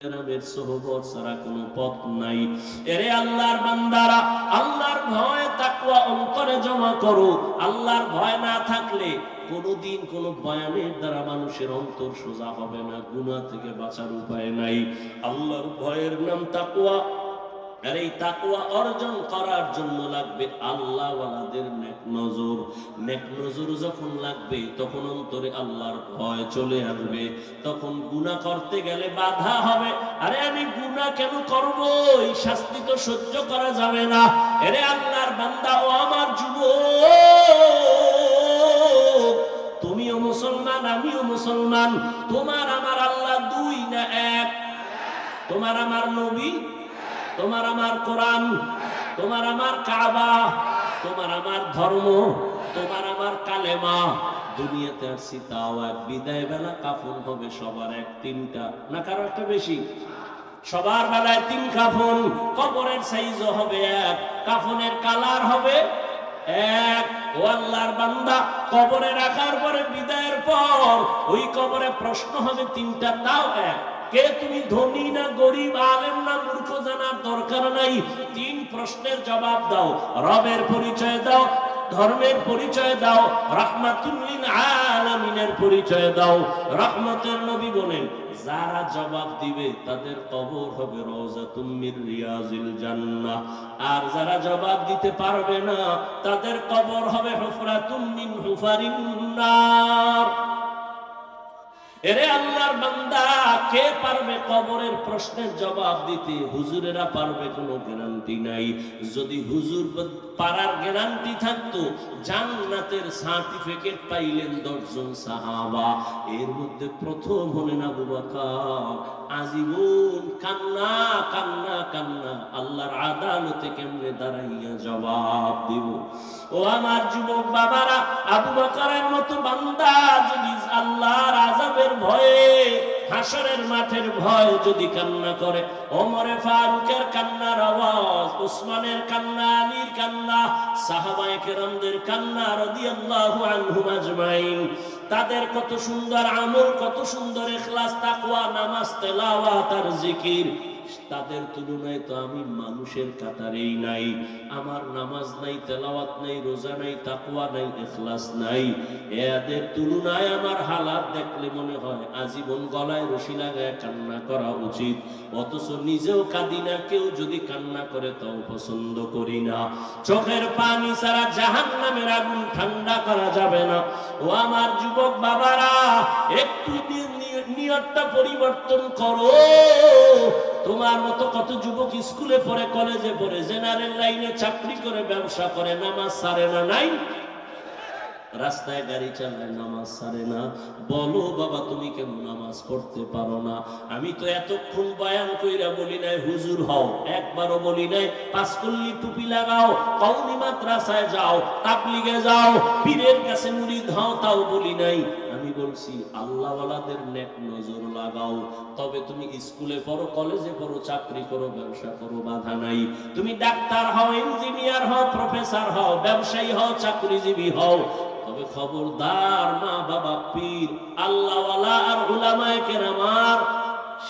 রাবের সোহবত ছাড়া কোনো পথ নাই। এরে আল্লাহর বান্দারা, আল্লাহর ভয় তাকওয়া অন্তরে জমা করো। আল্লাহর ভয় না থাকলে কোনদিন কোন বয়ানের দ্বারা মানুষের অন্তর সোজা হবে না, গুনাহ থেকে বাঁচার উপায় নাই। আল্লাহর ভয়ের নাম তাকওয়া। আর এই তাকওয়া অর্জন করার জন্য লাগবে আল্লাহ ওয়ালাদের নেক নজর। নেক নজর যখন লাগবে তখন অন্তরে আল্লাহর ভয় চলে আসবে। তখন গুনাহ করতে গেলে বাধা হবে। আরে আমি গুনাহ কেন করব? এই শাস্তি তো সহ্য করা যাবে না। আরে আল্লাহর বান্দা ও আমার যুবক, তুমিও মুসলমান, আমিও মুসলমান। তোমার আমার আল্লাহ দুই না এক? তোমার আমার নবী, তোমার আমার কোরআন, তোমার আমার কাবা, তোমার আমার ধর্ম, তোমার আমার কালেমা। দুনিয়াতে আসছি তাও এক, বিদায় বেলা কাফন হবে সবার এক তিনটা, না কারো একটা বেশি? সবার বেলায় তিন কাফন। কবরের সাইজও হবে এক, কাফনের কালার হবে এক। ও আল্লাহর বান্দা, কবরে রাখার পরে বিদায়ের পর ওই কবরে প্রশ্ন হবে তিনটা, তাও এক। কে তুমি, ধনী না গরিব, আলেম না মূর্খ, জানার দরকার নাই। তিন প্রশ্নের জবাব দাও। রবের পরিচয় দাও, ধর্মের পরিচয় দাও, রাহমাতুল লিল আলামিনের পরিচয় দাও। রহমতের নবী বলেন, যারা জবাব দিবে তাদের কবর হবে রওজাতুম মির রিয়াজিল জান্নাহ। আর যারা জবাব দিতে পারবে না তাদের কবর হবে হুফরাতুম মিন হুফারিন নার। এরে আল্লাহর বান্দা, কে পারবে কবরের প্রশ্নের জবাব দিতে? হুজুরেরা পারবে, কোনো গ্যারান্টি নাই। যদি হুজুর পারার গ্যারান্টি থাকতো, জান্নাতের সার্টিফিকেট পাইলেন 10 জন সাহাবা। এর মধ্যে প্রথম হলেন আবু বকর। আজীবন কান্না কান্না কান্না, আল্লাহর আদালতে কেমনে দাঁড়াইয়া জবাব দিব? ও আমার যুবক বাবারা, আবু বকরের মতো বান্দা যদি আল্লাহর আযাবের ভয়ে, হাসরের মাঠের ভয় যদি কান্না করে, ওমরে ফারুকের কান্নার আওয়াজ, উসমানের কান্না, আলীর কান্না, সাহাবায়ে কেরামদের কান্না রাদিয়াল্লাহু আনহুম আজমাইন, তাদের কত সুন্দর আমল, কত সুন্দর ইখলাস, তাকওয়া, নামাজ, তেলাওয়াত আর জিকির, তাদের তুলনায় তো আমি মানুষের কাতারেই নাই। আমার নামাজ নাই, তেলাওয়াত নাই, রোজা নাই, তাকওয়া নাই, ইখলাস নাই। এদের তুলনায় আমার হালাত দেখলে মনে হয় আজীবন গলায় রশি লাগায় কান্না করা উচিত। অথচ নিজেও কাঁদি না, কেউ যদি কান্না করে তাও পছন্দ করি না। চোখের পানি ছাড়া জাহান্নামের আগুন ঠান্ডা করা যাবে না। ও আমার যুবক বাবারা, একটু নিয়তটা পরিবর্তন করো। তোমার মতো কত যুবক স্কুলে পড়ে, কলেজে পড়ে, জেনারেল লাইনে চাকরি করে, ব্যবসা করে, নামাজ ছাড়ে না? নাই? রাস্তায় গাড়ি চালায়, নামাজ ছাড়ে না। বলো বাবা, তুমি কেন নামাজ পড়তে পারো না? আমি তো এতক্ষণ বয়ান কইরা বলি নাই হুজুর হও, একবারও বলি নাই পাঁচকল্লি টুপি লাগাও, কওমি মাদ্রাসায় যাও, তাবলিগে যাও, পীরের কাছে মুরিদ হও, তাও বলি নাই। আমি বলছি আল্লাহ ওয়ালাদের নেক নজর লাগাও। তবে তুমি স্কুলে পড়ো, কলেজে পড়ো, চাকরি করো, ব্যবসা করো, বাধা নাই। তুমি ডাক্তার হও, ইঞ্জিনিয়ার হও, প্রফেসর হও, ব্যবসায়ী হও, চাকরিজীবী হও, তবে খবরদার মা বাবা, পীর, আল্লাহওয়ালা আর উলামায়ে কেরামার,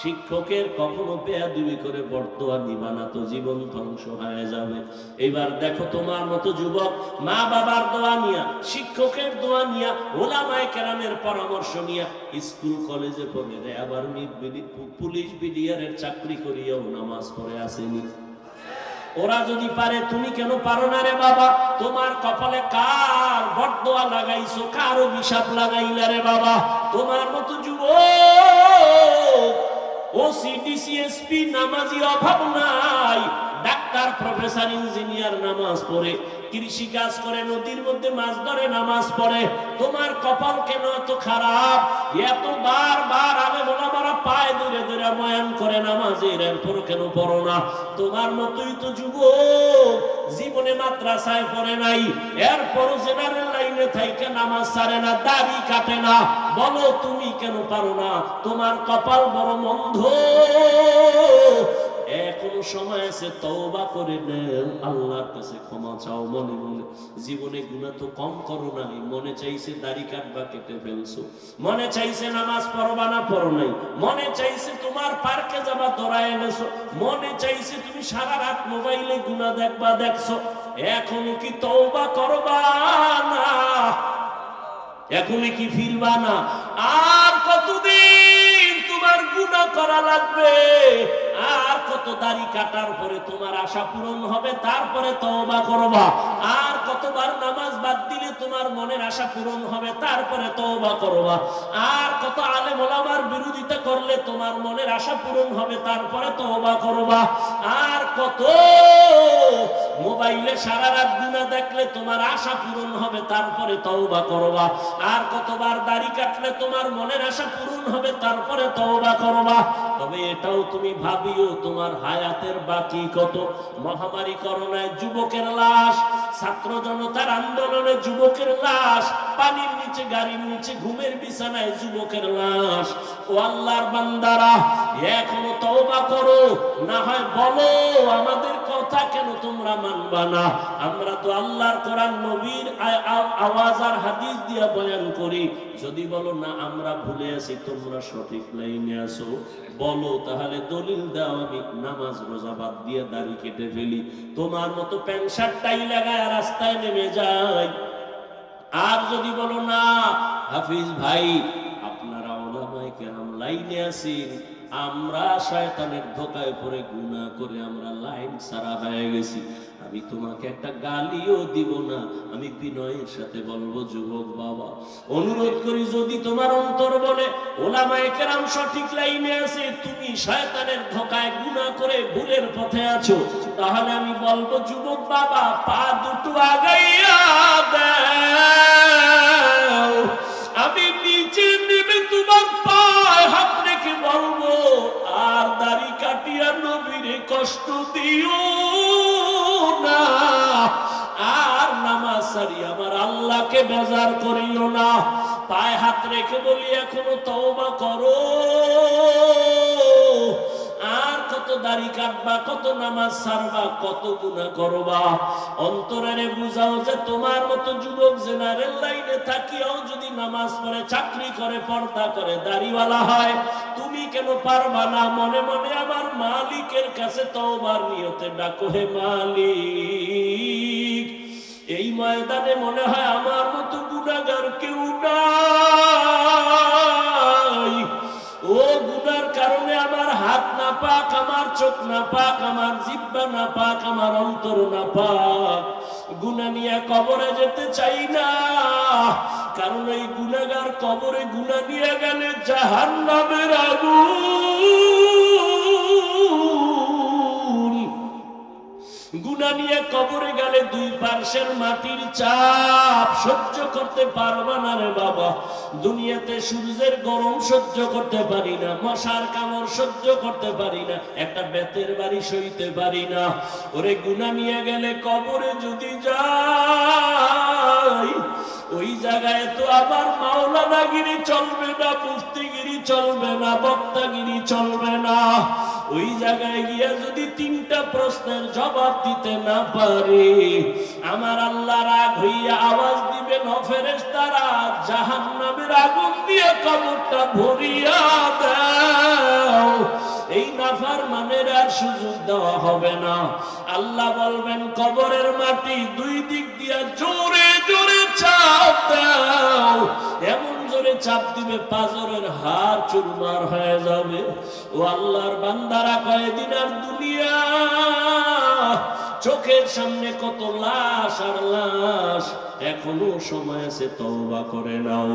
শিক্ষকের কখনো বেয়াদবি করে বর্তোয়া দিবা না, তো জীবন ধ্বংস হয়ে যাবে। এবার দেখো, তোমার মতো যুবক মা বাবার দোয়া নিয়া, শিক্ষকের দোয়া নিয়া, উলামায়ে কেরামের পরামর্শ নিয়া স্কুল কলেজে পড়ে রে, আবার পুলিশ বিডিআরের চাকরি করিয়াও নামাজ পড়ে আসেনি। ওরা যদি পারে, তুমি কেন পারো না রে বাবা? তোমার কপালে কার বরদোয়া লাগাইছো, কার অভিশাপ লাগাইলা রে বাবা? তোমার মতো যুবক ওসি, ডিসি, এসপি নামাজি অভাব নাই। ডাক্তার, প্রফেসর, ইঞ্জিনিয়ার নামাজ পড়ে, কৃষি কাজ করে, নদীর মধ্যে মাছ ধরে, নামাজ পড়ে। তোমার কপাল কেন এত খারাপ? এত বারবার আলে ওলামারা পায়ে ধরে ধরে বয়ান করে নামাজের, এরপর কেন পড়ো না? তোমার মতোই তো যুবক জীবনে মাদ্রাসায় পড়ে নাই, এরপরও জেনারেল লাইনে থাইকে নামাজ ছাড়ে না, দাড়ি কাটে না। বলো তুমি কেন পারো না? তোমার কপাল বড় মন্দ। এখনো সময় আছে, তওবা করে নাও, আল্লাহর কাছে ক্ষমা চাও মনে মনে। জীবনে গুনাহ তো কম করো নাই, মনে চাইছে দাড়ি কাটবা, কেটে ফেলছো, মনে চাইছে নামাজ পড়বা না, পড়ো নাই, মনে চাইছে তোমার পার্কে যাবা, দৌড়ায় এনেছো, মনে চাইছে তুমি সারা রাত মোবাইলে গুনাহ দেখবা, দেখছো। এখনো কি তওবা করবা না? এখনই কি ফিরবা না? আর কতদিন তোমার গুনাহ করা লাগবে? আর কত দাড়ি কাটার পরে তোমার আশা পূরণ হবে, তারপরে তওবা করবা? আর কতবার নামাজ বাদ দিলে তোমার মনের আশা পূরণ হবে, তারপরে তওবা করবা? আর কত আলেম ওলামার বিরোধিতা করলে তোমার মনের আশা পূরণ হবে, তারপরে তওবা করবা? আর কত মোবাইলে সারা রাত গুনাহ দেখলে তোমার আশা পূরণ হবে, তারপরে তওবা করবা? আর কতবার দাড়ি কাটলে তোমার মনের আশা পূরণ হবে, তারপরে তওবা করবা? তবে এটাও তুমি ভাবিও, তোমার হায়াতের বাকি কত। মহামারী করোনায় যুবকের লাশ, ছাত্র জনতার আন্দোলনে যুবকের লাশ, পানির নিচে, গাড়ির নিচে, ঘুমের বিছানায় যুবকের লাশ। ও আল্লাহর বান্দারা, এখনো তওবা করো, না হয় বলো আমাদের কথা কেন তোমরা মানবা না? আমরা তো আল্লাহর কোরআন নবীর আওয়াজ আর হাদিস দিয়া বয়ান করি। যদি বলো না আমরা ভুলে আছি, তোমরা সঠিক লাইনে আসো, বলো তাহলে দলিল দাও, আমি নামাজ রোজা বাদ দিয়ে দাড়ি কেটে ফেলি, তোমার মতো প্যান্ট শার্ট টাই লাগায় রাস্তায় নেমে যাই। আর যদি বলো না হাফিজ ভাই আপনারা ওলামায়ে কেরাম লাইনে আছেন, আমরা শয়তানের ধোঁকায় পড়ে গুনাহ করে আমরা লাইন ছাড়া হয়ে গেছি, আমি তোমাকে একটা গালিও দিব না, আমি বিনয়ের সাথে বলবো যুবক বাবা, অনুরোধ করি যদি তোমার অন্তর বলে ওলামায়ে কেরাম সঠিক লাইনে আছে, তুমি শয়তানের ধোঁকায় গুনাহ করে ভুলের পথে আছো, তাহলে আমি বলবো যুবক বাবা পা দুটো আগাইয়া দাও, আমি নিচে নেমে তোমার পায়ে হাত রেখে বলবো আর দাড়ি কাটিয়া নবীরে কষ্ট দিও না, আর নামাজ সারি আমার আল্লাহকে বেজার করিও না। পায়ে হাত রেখে বলি এখনো তওবা করো। আর কত দাড়ি কাটবা, কত নামাজ ছাড়বা, কত গুনাহ করবা? অন্তরে বুঝাও যে তোমার মতো যুবক জেনারেল লাইনে থাকিও যদি নামাজ পড়ে, চাকরি করে, পর্দা করে, দাড়িওয়ালা হয়, তুমি কেন পারবা না? মনে মনে আমার মালিকের কাছে তওবার নিয়তে ডাকো, হে মালিক এই ময়দানে মনে হয় আমার মতো গুনাহগার কেউ নাই, ও গুনার কারণে আমার হাত না পাক, আমার চোখ না পাক, আমার জিহ্বা না পাক, আমার অন্তর না পাক, গুনাহ নিয়ে কবরে যেতে চাই না, কারণ এই গুনাহগার কবরে গুনাহ নিয়ে গেলে জাহান্নামের আগুন, গুনাহ নিয়ে কবরে গেলে দুই পার্শ্বের মাটির চাপ সহ্য করতে পারবা না রে বাবা। দুনিয়াতে সূর্যের গরম সহ্য করতে পারি না, মশার কামড় সহ্য করতে পারি না, একটা বেতের বাড়ি সইতে পারি না, ওরে গুনাহ নিয়ে গেলে কবরে যদি যাই, ওই জায়গায় তো আবার মাওলানাগিরি চলবে না, মুফতিগিরি চলবে না, বক্তাগিরি চলবে না। ওই জায়গায় গিয়া যদি তিনটা প্রশ্নের জবাব দিতে না পারে, আমার আল্লাহ রাগ হইয়া আওয়াজ দিবেন, ও ফেরেশতারা জাহান্নামের আগুন দিয়ে কবরটা ভরিয়া দাও। এই নাফরমানের আর সুযোগ দেওয়া হবে না। আল্লাহ বলবেন কবরের মাটি দুই দিক দিয়া জোরে জোরে চাপ দাও, এমন জোরে চাপ দিবে পাঁজরের হাড় চুরমার হয়ে যাবে। ও আল্লাহর বান্দারা, কয়েকদিন আর দুনিয়া, চোখের সামনে কত লাশ আর লাশ, এখনো সময় আছে তওবা করে নাও।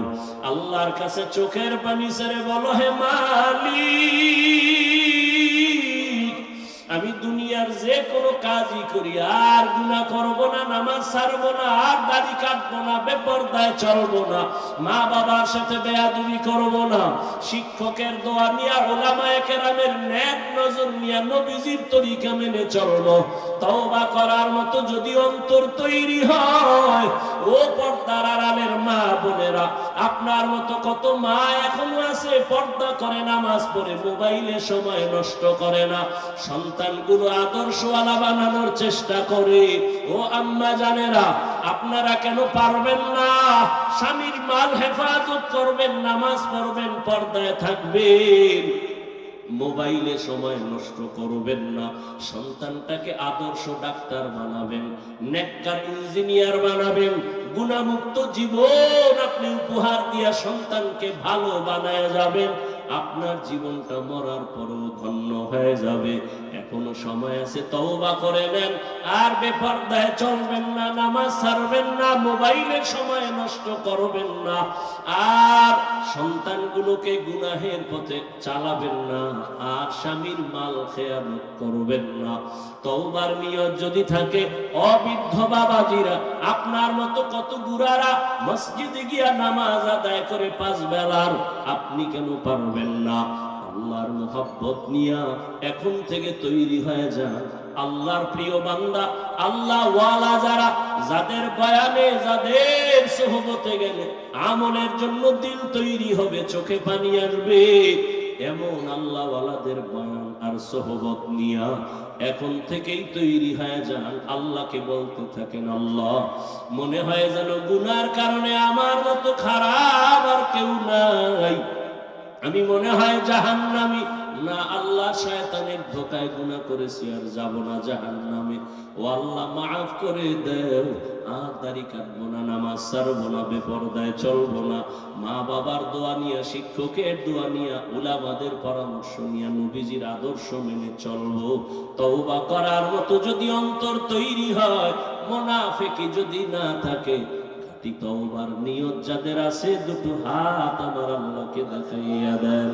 আল্লাহর কাছে চোখের পানি ছেড়ে বলো, হে মালিক আমি দুনিয়ার যে কোনো কাজই করি, আর গুনাহ করব না, নামাজ ছাড়বো না, আর দাড়ি কাটবো না, বেপরদায় চলবো না, মা বাবার সাথে বেয়াদবি করব না, শিক্ষকের দোয়া নিয়ে, উলামায়ে কেরামের নেক নজর নিয়ে নবীজির তরিকা মেনে চলবো। তওবা করার মতো যদি অন্তর তৈরি হয়, ও পর্দার আড়ালের মা বোনেরা, আপনার মতো কত মা এখনো আছে পর্দা করে, নামাজ পড়ে, মোবাইলে সময় নষ্ট করে না, সন্তানগুলো আদর্শওয়ালা বানানোর চেষ্টা করে। ও আম্মা জানেরা, আপনারা কেন পারবেন না? স্বামীর মাল হেফাজত করবেন, নামাজ পড়বেন, পর্দায় থাকবেন, মোবাইলে সময় নষ্ট করবেন না, সন্তানটাকে আদর্শ ডাক্তার বানাবেন, নেককার ইঞ্জিনিয়ার বানাবেন, গুনাহমুক্ত জীবন আপনি উপহার দিয়া সন্তানকে ভালো বানায় যাবেন। আপনার জীবনটা মরার পরও ধন্য হয়ে যাবে। এখনো সময় আছে, তওবা করে নেন, আর বেপরদায় চলবেন না, নামাজ ছাড়বেন না, মোবাইলের সময় নষ্ট করবেন না, আর সন্তানগুলোকে গুনাহের পথে চালাবেন না, আর স্বামীর মাল খেয়ানত করবেন না। তওবার নিয়ত যদি থাকে, অবৃদ্ধ বাবাজিরা, আপনার মতো কত বুড়ারা মসজিদে গিয়া নামাজ আদায় করে 5 বেলার, আপনি কেন পারবেন না? আল্লাহর মুহাব্বত নিয়া এখন থেকে তৈরি হয়ে যান। আল্লাহর প্রিয় বান্দা, আল্লাহ ওয়ালা যারা, যাদের বয়ানে, যাদের সোহবতে গেলে আমলের জন্য দিল তৈরি হবে, চোখে পানি আসবে, এমন আল্লাহ ওয়ালাদের বয়ান আর সোহবত নিয়া এখন থেকেই তৈরি হয়ে যান। আল্লাহকে বলতে থাকেন, আল্লাহ, মনে হয় যেন গুনার কারণে আমার মতো খারাপ আর কেউ নাই, আমি মনে হয় জাহান্নামী না। আল্লাহ, শয়তানের ধোকায় গুনাহ করেছি, আর যাব না জাহান্নামে। ও আল্লাহ, মাফ করে দাও, আর দাড়ি কাটবো না, নামাজ ছাড়বো না, বেপরদায় চলবো না, মা বাবার দোয়া নিয়ে, শিক্ষকের দোয়া নিয়ে, উলামাদের পরামর্শ নিয়ে নবীজির আদর্শ মেনে চলবো। তওবা করার মতো যদি অন্তর তৈরি হয়, মুনাফিকি যদি না থাকে, তওবার নিয়ত যাদের আছে, দুটো হাত আমার আল্লাহকে দেখাইয়া দেন।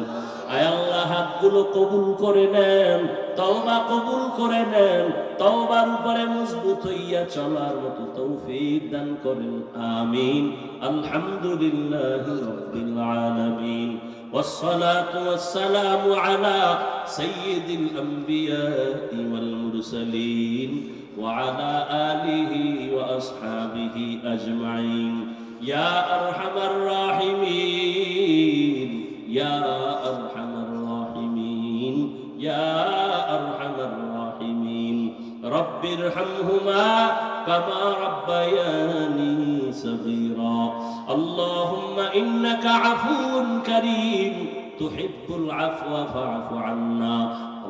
আয় আল্লাহ, হাতগুলো কবুল করে নেন, তওবা কবুল করে নেন, তওবার উপরে মজবুত হইয়া চলার মতো তৌফিক দান করেন। আমিন। আলহামদুলিল্লাহি রাব্বিল আলামিন, والصلاة والسلام على سيد الأنبياء والمرسلين وعلى آله وأصحابه أجمعين. يا أرحم الراحمين، يا أرحم الراحمين، يا أرحم الراحمين. رب ارحمهما كما ربياني صغيرا. اللهم إنك عفو كريم تحب العفو فاعف عنا.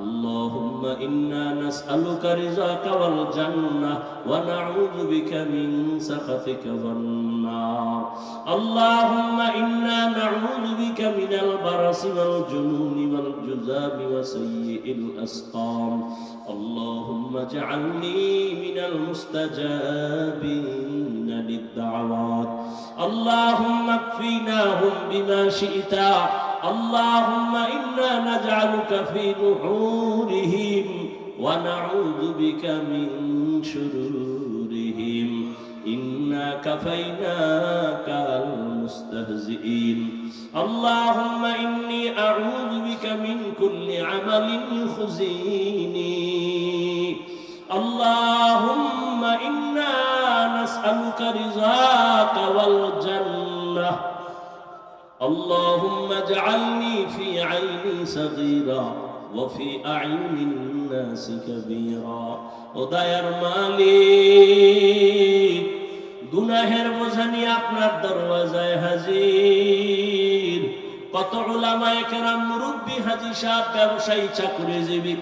اللهم إنا نسألك رضاك والجنة ونعوذ بك من سخطك والنار. اللهم إنا نعوذ بك من البرص والجنون والجذام وسيء الأسقام. اللهم اجعلني من المستجابين للدعوات. اللهم اكفيناهم بما شئت. اللهم إنا نجعلك في نحورهم ونعوذ بك من شرورهم. إنا كفيناك المستهزئين. اللهم إني أعوذ بك من كل عمل يخزيني. اللهم إنا نسألك رضاك والجنة. اللهم اجعلني في عيني صغيرا وفي أعين الناس كبيرا. ওদায়ার মালিক, গুনাহের বোঝা নিয়ে আপনার দরওয়াজায় হাজির। কত উলামায়ে কেরাম, মুরব্বী, হাজী সাহেব, ব্যবসায়ী, চাকরিজীবী,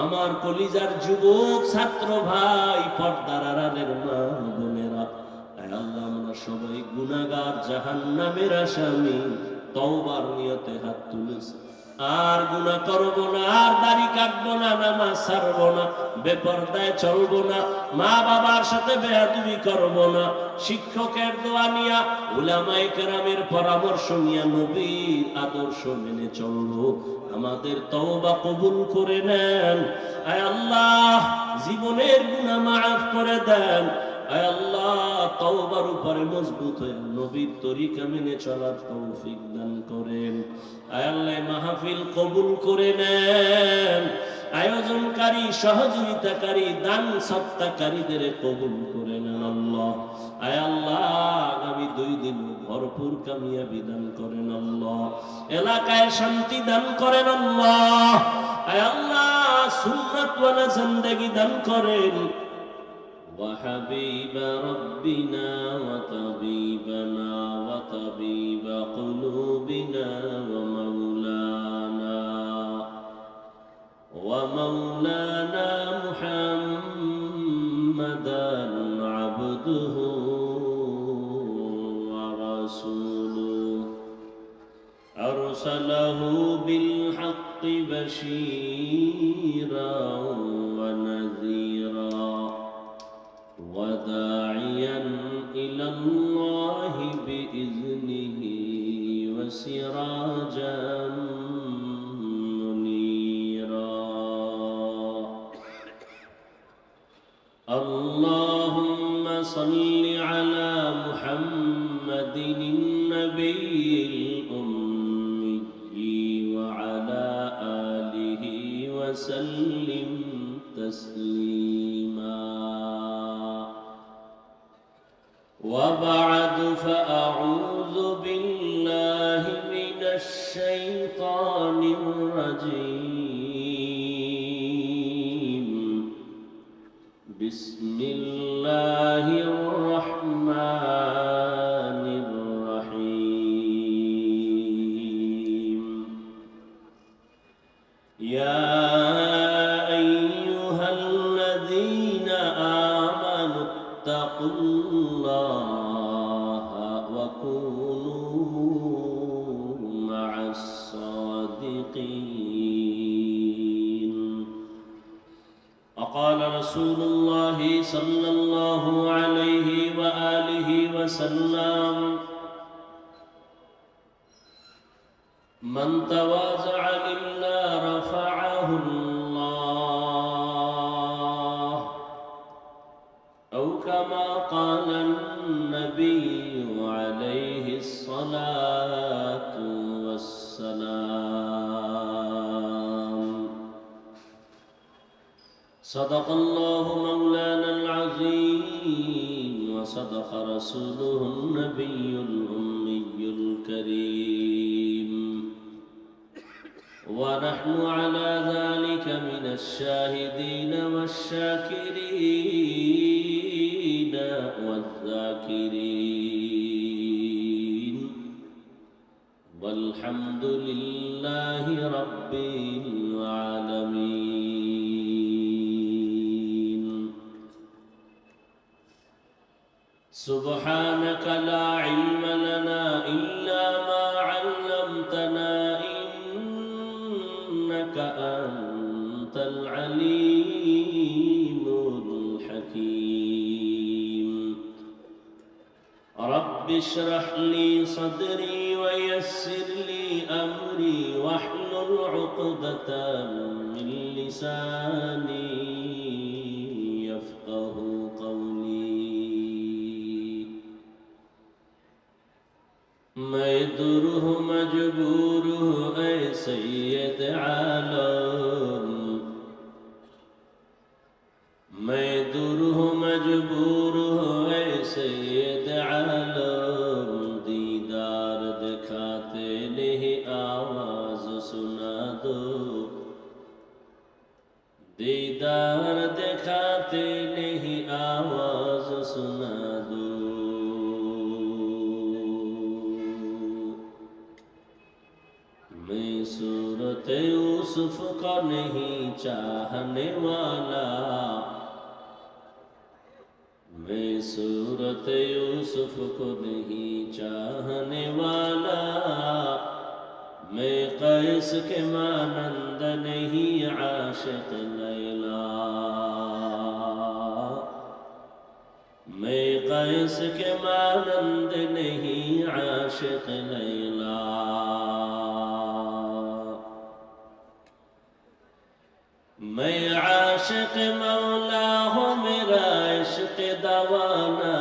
আমার কলিজার যুবক ছাত্র ভাই, পর্দার আড়ালের মা বোনেরা, আল্লাহ, আমরা সবাই গুনাহগার, জাহান্নামের আসামি। তওবার নিয়তে হাত তুলেছি, আর গুনাহ করব না, আর দাড়ি কাটবো না, নামাজ ছাড়বো না, বেপরদায় চলবো না, মা বাবার সাথে বেয়াদবি করব না, শিক্ষকের দোয়া নিয়া, উলামায়ে কেরামের পরামর্শ নিয়া, নবীর আদর্শ মেনে চলবো। আমাদের তওবা কবুল করে নেন। আয় আল্লাহ, জীবনের গুনাহ মাফ করে দেন। আয় আল্লাহ, তওবার উপরে মজবুত হয়ে নবীর তরিকা মেনে চলার তৌফিক দান করেন। আয় আল্লাহ, মাহফিল কবুল করে নেন। আয়োজনকারী, সহযোগিতাকারী, দান সত্তাকারীদের কবুল করে নেন আল্লাহ। আয় আল্লাহ, আগামী 2 দিন ভরপুর কামিয়াবি দান করেন আল্লাহ। এলাকায় শান্তি দান করেন আল্লাহ। আয় আল্লাহ, সুন্নাত ওয়ালা জিন্দেগি দান করেন। وحبيب ربنا وطبيبنا وطبيب قلوبنا ومولانا محمدا عبده ورسوله أرسله بالحق بشيرا ونذيرا وداعيا إلى الله بإذنه وسراجا منيرا. اللهم صل على محمد النبي الأمي وعلى آله وسلم تسليما. وبعد، فأعوذ بالله من الشيطان الرجيم. بسم الله الرحمن الرحيم. يا أيها الذين آمنوا اتقوا الله وكونوا مع الصادقين. وقال رسول الله صلى الله عليه وآله وسلم: من تواضع لله رفعه الله، أو كما قال النبي عليه الصلاة والسلام. صدق الله مولانا العظيم، وصدق رسوله النبي الأمي الكريم، ونحن على ذلك من الشاهدين والشاكرين والذاكرين، والحمد لله رب العالمين. سبحانك لا علم لنا إلا ما علمتنا، إنك أنت العليم الحكيم. رب اشرح لي صدري ويسر لي أمري واحلل عقدة من لساني يفقه قولي. मैं दुरूह मजबूर हूँ ऐ सैयद आलम, मैं दुरूह मजबूर हूँ ऐ सैयद आलम, दीदार दिखाते नहीं आवाज सुना दो, दीदार दिखाते नहीं आवाज सुना दो. मैं सूरत यूसुफ का नहीं चाहने वाला, मैं सूरत यूसुफ को नहीं चाहने वाला, मैं कैस के मानंद नहीं आशिक लैला, मैं कैस के मानंद नहीं आशिक लैला, मैं आशिक मौला हूँ मेरा इश्क दवाना,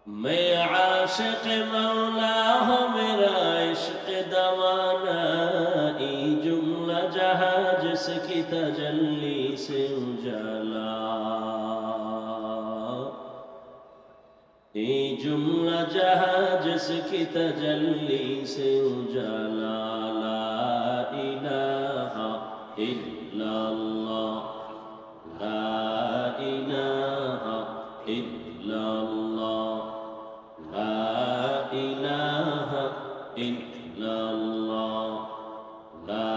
मैं आशिक मौला हूँ मेरा इश्क दवाना, ई जुमला जहाँ जिसकी तजल्ली से उजाला, ई जुमला जहाँ जिसकी तजल्ली से उजाला, ला इलाहा इल्लल्लाह, ला इलाहा इल्लल्लाह, ला इलाहा इल्लल्लाह, ला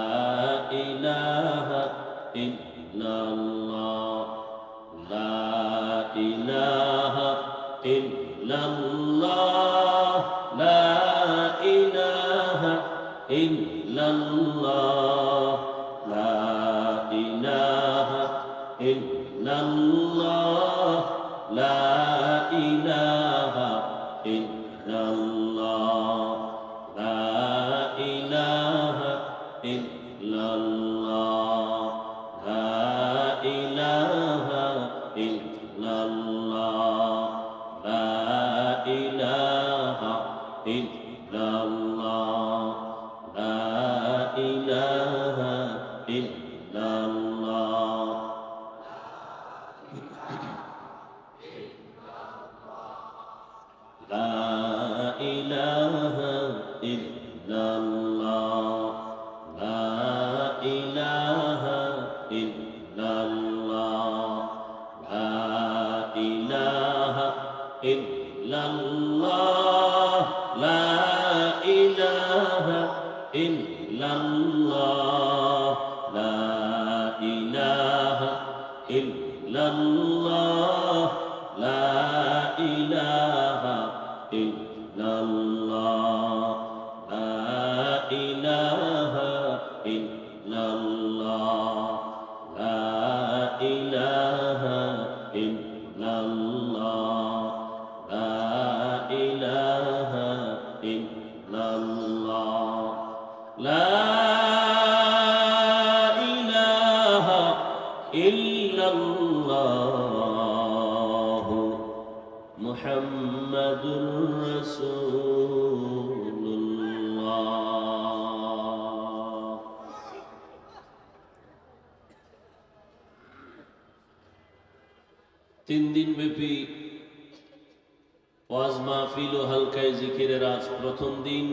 इलाहा इल्लल्लाह, ला इलाहा इल्लल्लाह, ला इलाहा इल्लल्लाह, ला इलाहा इल्लल्लाह, ला इलाहा इल्लल्लाह, ला इलाहा इल्लल्लाह, ला इलाहा इल्लल्लाह, ला इलाहा इल्लल्लाह, ला इलाहा इल्लल्लाह। ला इलाहा इल्लल्लाह, ला इलाहा इल्लल्लाह, ला इलाहा इल्लल्लाह, ला इलाहा इल्लल्लाह, ला इलाहा इल्लल्लाह, ला इलाहा इल्लल्लाह, ला इलाहा इल्लल्लाह, ला इलाहा इल्लल्लाह, ला इलाहा इल्लल्लाह, ला इलाहा इल्लल्लाह, मुहम्मदुर रसूलुल्लाह। তিন দিন ব্যাপী ওয়াজ মাহফিল ও হালকায় জিকিরের আজ প্রথম দিন।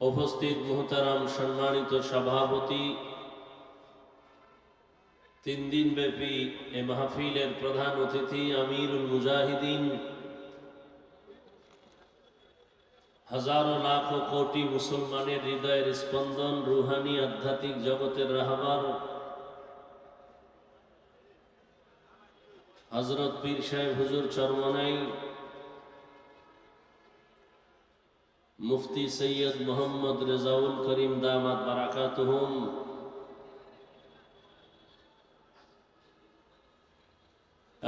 উপস্থিত মুহতারাম সম্মানিত সভাপতি, তিন দিন ব্যাপী এ মাহফিলের প্রধান অতিথি আমিরুল মুজাহিদিন, হাজারো লাখো কোটি মুসলমানের হৃদয়ের স্পন্দন, রুহানি আধ্যাত্মিক জগতের রাহবার হযরত পীর সাহেব হুজুর চরমনাই, মুফতি সৈয়দ মোহাম্মদ রেজাউল করিম দামাত বারাকাতুহুম,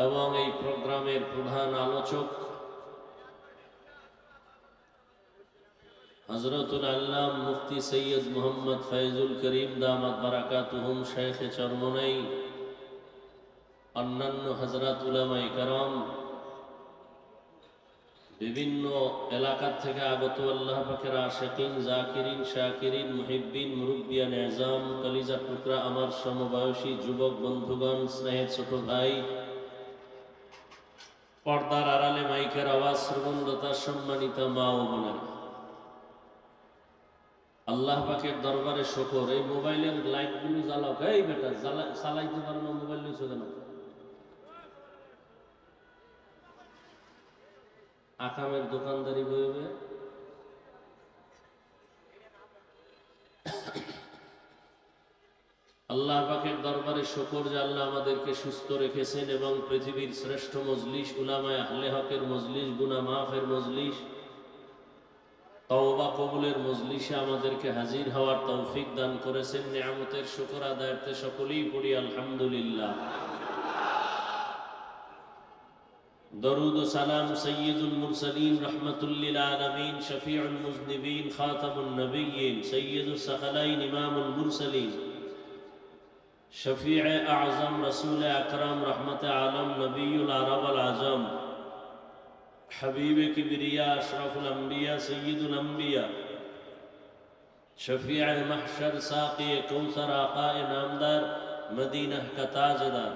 এবং এই প্রোগ্রামের প্রধান আলোচক হযরতুল আল্লাম মুফতি সৈয়দ মোহাম্মদ ফয়জুল করিম দামাত বারাকাতুহুম শাইখে চরমনাই, অন্যান্য হযরত উলামায়ে কেরাম, বিভিন্ন এলাকা থেকে আগত আল্লাহ পাকের আশিকিন, জাকিরিন, শাকিরিন, মুহিব্বিন, মুরব্বিয়ান এজাম, কলিজার টুকরা আমার সমবয়সী যুবক বন্ধুগণ, স্নেহের ছোট ভাই, পর্দার আড়ালে মাইকের আওয়াজ শ্রবণরতা সম্মানিত মা ও বোনেরা, আল্লাহ পাকের দরবারে শুকর। এই মোবাইলের লাইটগুলো জ্বালাও। এই বেটা চালাইতে পারো না, মোবাইল নিয়েছো কেন? আকামের দোকানদারি বইবে। আল্লাহ পাকের দরবারে শুকর যে আল্লাহ আমাদেরকে সুস্থ রেখেছেন এবং পৃথিবীর শ্রেষ্ঠ মজলিস উলামায়ে আহলে হকের মজলিস, গুনাহ মাফের মজলিস, তওবা কবুলের মজলিসে আমাদেরকে হাজির হওয়ার তৌফিক দান করেছেন। নিয়ামতের শুকর আদায়ার্থে সকলেই পড়ি আলহামদুলিল্লাহ। দরুদ ও সালাম সৈয়দুল মুরসালিন রাহমাতুল লিল আলামিন শফিউল মুজনিবিন খাতামুন নবিয়্যিন সৈয়দুস সাকালাইন ইমামুল মুরসালিন শফিউ আযম রাসূল আকরাম রহমতে আলম নবিয়ুল আরব আল আজম হাবিবে কিবরিয়া আশরাফুল আম্বিয়া সৈয়দুল আম্বিয়া শফিউ মাহশর সাকি কৌসর আকায়ে নামদার মদিনা কা তাজদার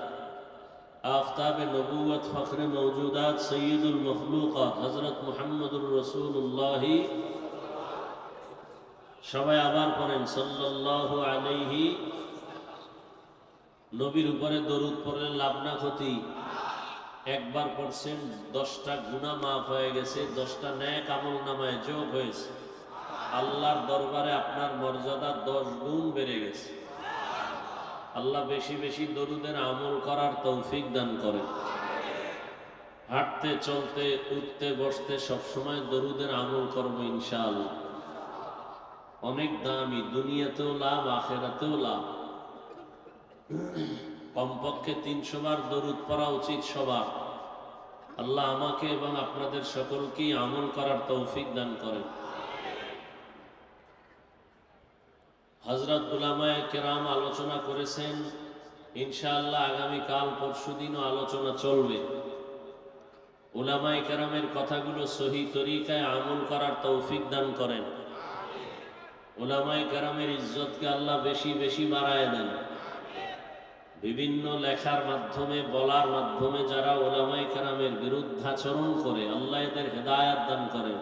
आफताब नबूवत फ़ख्र मौजूदात सय्यदुल मखलूक़ात हज़रत मुहम्मदुर रसूलुल्लाह সবাই আবার পড়েন সাল্লাল্লাহু আলাইহি। নবীর উপরে দরুদ পড়লে লাভ না ক্ষতি? একবার পড়ছেন 10টা গুনাহ মাফ হয়ে গেছে, 10টা নেক আমলনামায় যোগ হয়েছে। আল্লাহর দরবারে আপনার মর্যাদা 10 গুণ বেড়ে গেছে। আল্লাহ বেশি বেশি দরুদের আমল করার তৌফিক দান করেন। হাঁটতে চলতে উঠতে বসতে সবসময় দরুদের আমল করবো ইনশাআল্লাহ। অনেক দামি, দুনিয়াতেও লাভ আখিরাতেও লাভ। কমপক্ষে 300 বার দরুদ পড়া উচিত সবার। আল্লাহ আমাকে এবং আপনাদের সকলকেই আমল করার তৌফিক দান করেন। হযরত উলামায়ে কেরাম আলোচনা করেছেন, ইনশাআল্লাহ আগামীকাল পরশুদিনও আলোচনা চলবে। উলামায়ে কেরামের কথাগুলো সহি তরিকায় আমল করার তৌফিক দান করেন। উলামায়ে কেরামের ইজ্জতকে আল্লাহ বেশি বেশি বাড়ায় দেন। বিভিন্ন লেখার মাধ্যমে বলার মাধ্যমে যারা উলামায়ে কেরামের বিরুদ্ধাচরণ করে আল্লাহ এদের হেদায়েত দান করেন।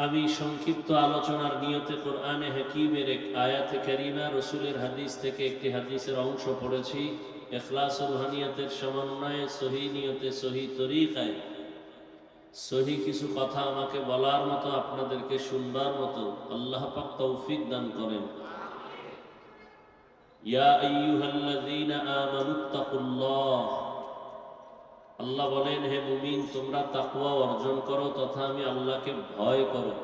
আমি সংক্ষিপ্ত আলোচনার নিয়তে কোরআনে হাকিমের এক আয়াতে কারিমা, রসুলের হাদিস থেকে একটি হাদিসের অংশ পড়েছি। ইখলাস ও রুহানিয়াতের সমন্বয়ে সহি নিয়তে সহি তরিকায় সহি কিছু কথা আমাকে বলার মতো, আপনাদেরকে শুনবার মতো আল্লাহ পাক তৌফিক দান করেন। ইয়া আইয়ুহাল্লাযীনা আমানুত্তাকুল্লাহ, আল্লাহ বলেন হে মুমিন তোমরা তাকওয়া অর্জন করো তথা আমি আল্লাহকে ভয় করো।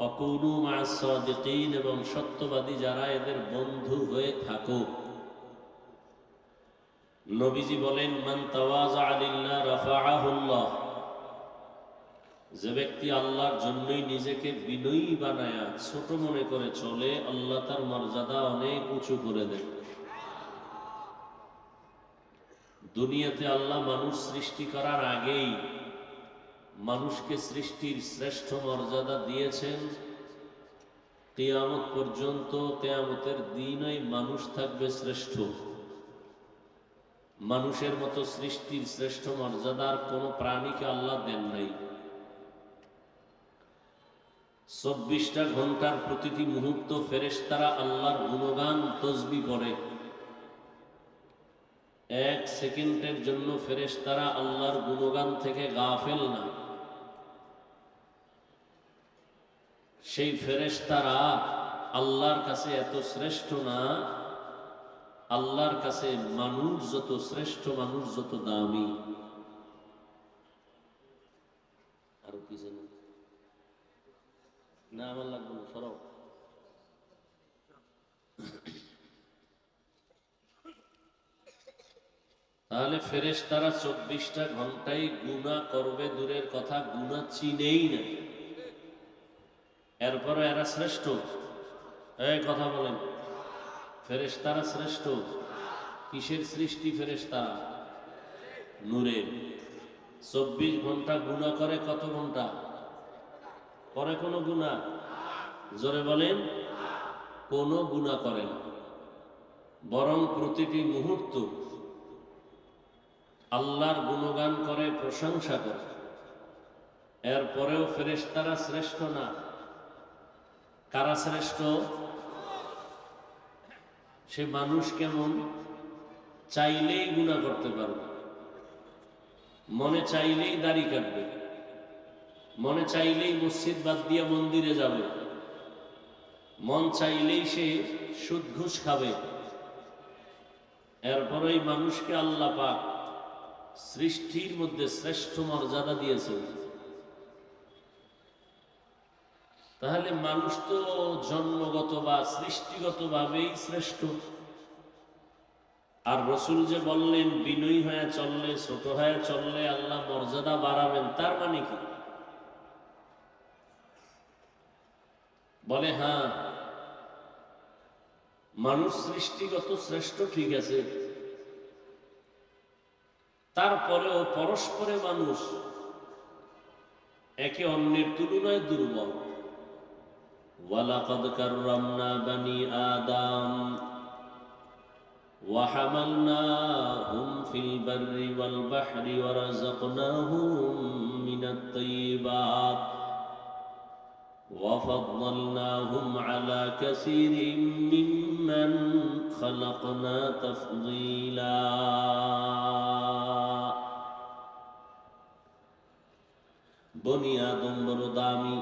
অকুনু মা'আস সাদিকিন, এবং সত্যবাদী যারা এদের বন্ধু হয়ে থাকো। নবীজি বলেন মান তাওয়াযা লিল্লাহ রাফাআহুল্লাহ, যে ব্যক্তি আল্লাহর জন্যই নিজেকে বিনয়ী বানায়া ছোট মনে করে চলে, আল্লাহ তার মর্যাদা অনেক উঁচু করে দেন। দুনিয়াতে আল্লাহ মানুষ সৃষ্টি করার আগেই মানুষকে সৃষ্টির শ্রেষ্ঠ মর্যাদা দিয়েছেন। কিয়ামত পর্যন্ত, কিয়ামতের দিনই মানুষ থাকবে শ্রেষ্ঠ। মানুষের মতো সৃষ্টির শ্রেষ্ঠ মর্যাদার কোন প্রাণীকে আল্লাহ দেন নাই। 24টা ঘন্টার প্রতিটি মুহূর্ত ফেরেশতারা আল্লাহর গুণগান তসবিহ পড়ে। 1 সেকেন্ডের জন্য ফেরেশতারা আল্লাহর গুণগান থেকে গাফেল না। সেই ফেরেশতারা আল্লাহর কাছে এত শ্রেষ্ঠ না, আল্লাহর কাছে মানুষ যত শ্রেষ্ঠ, মানুষ যত দামি। আরো কি জানো না, আমার লাগবে না, সরব। তাহলে ফেরেশতারা 24টা ঘন্টায় গুনাহ করবে দূরের কথা, গুনাহ চিনেই না। এরপরে এরা শ্রেষ্ঠ? এই কথা বলেন, ফেরেশতারা শ্রেষ্ঠ? কিসের সৃষ্টি ফেরেশতারা? নূরের। 24 ঘন্টা গুনাহ করে, কত ঘন্টা করে কোন গুনাহ? জোরে বলেন, কোন গুনাহ করে না। বরং প্রতিটি মুহূর্ত আল্লাহর গুণগান করে, প্রশংসা করে। এরপরেও ফেরেশতারা শ্রেষ্ঠ না। কারা শ্রেষ্ঠ? সে মানুষ কেমন? চাইলেই গুনাহ করতে পারবে, মনে চাইলেই দাড়ি কাটবে, মনে চাইলেই মসজিদ বাদ দিয়ে মন্দিরে যাবে, মন চাইলেই সে সুদ ঘুষ খাবে। এরপরেই মানুষকে আল্লাহ পাক সৃষ্টির মধ্যে শ্রেষ্ঠ মর্যাদা দিয়েছেন। তাহলে মানুষ তো জন্মগত বা সৃষ্টিগত ভাবেই শ্রেষ্ঠ। আর রসুল যে বললেন বিনয়ী হয়ে চললে, ছোট হয়ে চললে আল্লাহ মর্যাদা বাড়াবেন, তার মানে কি? বলে হ্যাঁ, মানুষ সৃষ্টিগত শ্রেষ্ঠ, ঠিক আছে, তারপরেও পরস্পরে মানুষ একে অন্যের তুলনায় দুর্বল। ওয়ালাকাদ কাররামনা বানি আদম ওয়া হামালনাহুম ফিল বাররি ওয়াল বাহরি ওয়া রাযাকনাহুম মিনাত তাইয়্যিবাত ওয়া ফাদ্দালনাহুম আলা কাসীরিম মিম্মান খালাকনা তাফদীলা। বনি আদম বড় দামি।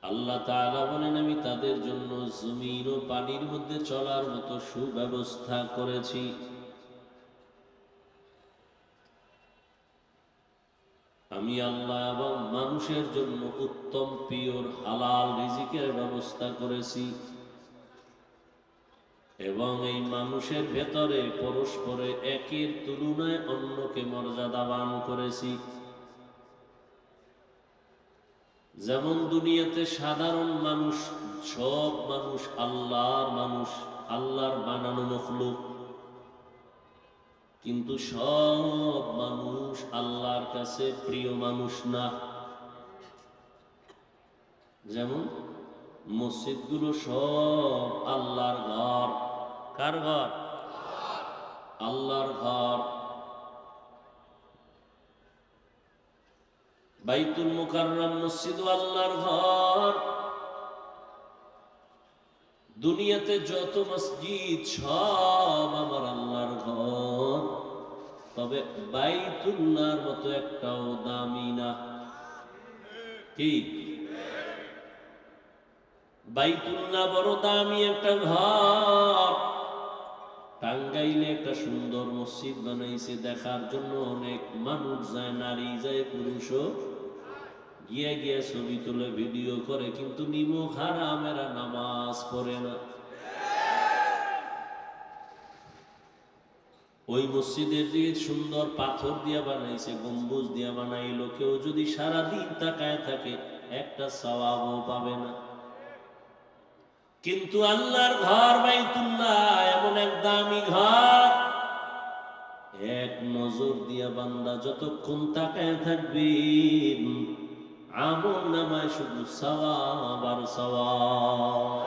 আল্লাহ তাআলা বলেন আমি তাদের জন্য জমিন ও পানির মধ্যে চলার মতো সুব্যবস্থা করেছি। আমি আল্লাহ এবং মানুষের জন্য উত্তম পিওর হালাল রিজিকের ব্যবস্থা করেছি এবং এই মানুষের ভেতরে পরস্পরে একের তুলনায় অন্যকে মর্যাদাবান করেছি। যেমন দুনিয়াতে সাধারণ মানুষ, সব মানুষ আল্লাহর মানুষ, আল্লাহর বানানো মখলুক, কিন্তু সব মানুষ আল্লাহর কাছে প্রিয় মানুষ না। যেমন মসজিদগুলো সব আল্লাহর ঘর। কার ঘর? আল্লাহর ঘর। বাইতুল মুকাররম মসজিদ আল্লাহর ঘর। দুনিয়াতে যত মসজিদ সব আমার আল্লাহর ঘর, তবে বাইতুল্লাহর মতো একটাও দামি না। ঠিক, বাইতুল্লাহ বড় দামি একটা ঘর। টাঙ্গাইলে একটা সুন্দর মসজিদ বানাইছে, দেখার জন্য অনেক মানুষ যায়, নারী যায়, পুরুষও গিয়ে গিয়ে ছবি তুলে ভিডিও করে, কিন্তু নিমুখ হারামেরা নামাজ পড়ে না। ওই মসজিদের যে সুন্দর পাথর দিয়া বানাইছে, গম্বুজ দিয়া বানাইলো, কেউ যদি সারাদিন তাকায় থাকে একটা সওয়াবও পাবে না। কিন্তু আল্লাহর ঘর বাইতুল্লাহ এমন এক দামি ঘর, এক নজর দিয়া বান্দা যতক্ষণ তাকায় থাকবে আমল নামায় শুধু সওয়াব আর সওয়াব।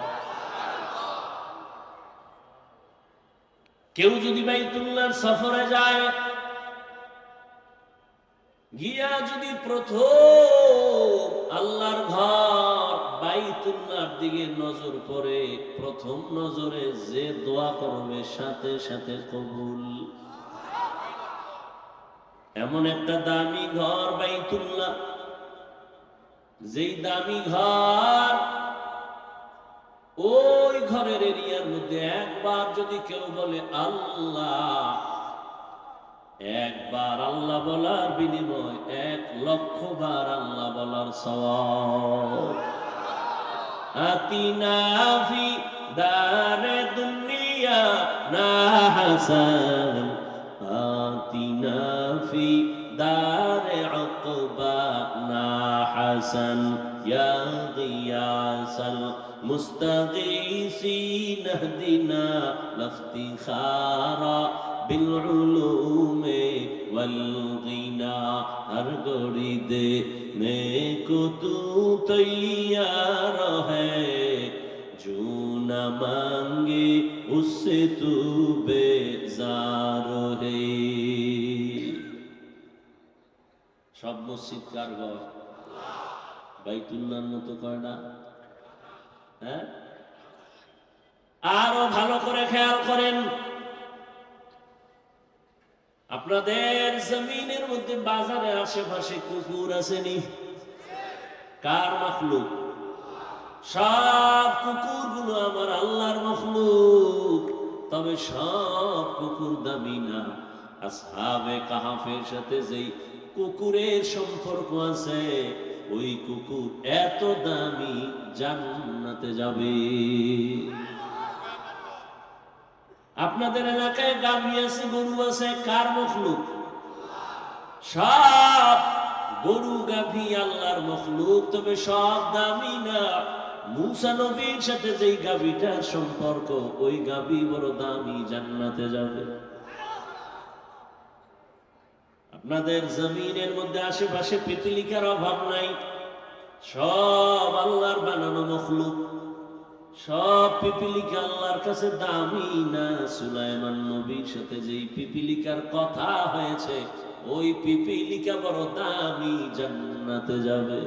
কেউ যদি বাইতুল্লাহর সফরে যায়, গিয়া যদি প্রথম আল্লাহর ঘর বাইতুল্লাহর দিকে নজর পড়ে, প্রথম নজরে যে দোয়া করবে সাথে সাথে কবুল। এমন একটা দামি ঘর বাইতুল্লাহ, যেই দামি ঘর, ওই ঘরের এরিয়ার মধ্যে একবার যদি কেউ বলে আল্লাহ, একবার আল্লাহ বলার বিনিময় 1,00,000 বার আল্লাহ বলার সওয়াব। আতিনা ফি দারে দুনিয়া না হাসান, আতিনা ফি দারে উকবা না হাসান, ইয়া গিয়াসাল মুস্তাগীসিন ইহদিনা লাফতিখারা بالعلوم والغنا ہر گھڑی دینے کو تو تیار ہے، جو نہ مانگے اس سے تو بیزار ہے۔ সব মসজিদ কার ঘর? বাইতুল্লাহর মতো কয়টা? হ্যাঁ, আরো ভালো করে খেয়াল করেন, আপনাদের জমিনের মধ্যে বাজারের আশেপাশে কুকুর আসেনি? কার মাখলুক? সব কুকুরগুলো আমার আল্লাহর মখলুক, তবে সব কুকুর দামি না। আসহাবে কাহাফের সাথে যেই কুকুরের সম্পর্ক আছে, ওই কুকুর এত দামি, জান্নাতে যাবে। আপনাদের এলাকায় গাভী আছে, গরু আছে, কার মখলুক? সব গরু গাভী আল্লাহর মখলুক, তবে সব দামি না। মূসা নবীর সাথে যেই গাভীটার সম্পর্ক, ওই গাভী বড় দামি, জান্নাতে যাবে। আপনাদের জমিনের মধ্যে আশেপাশে পিপীলিকার অভাব নাই, সব আল্লাহর বানানো মখলুক। সব পিপীলিকা আল্লাহর কাছে দামি না। সুলাইমান নবীর সাথে যেই পিপীলিকার কথা হয়েছে, ওই পিপীলিকা বড় দামি, জান্নাতে যাবে।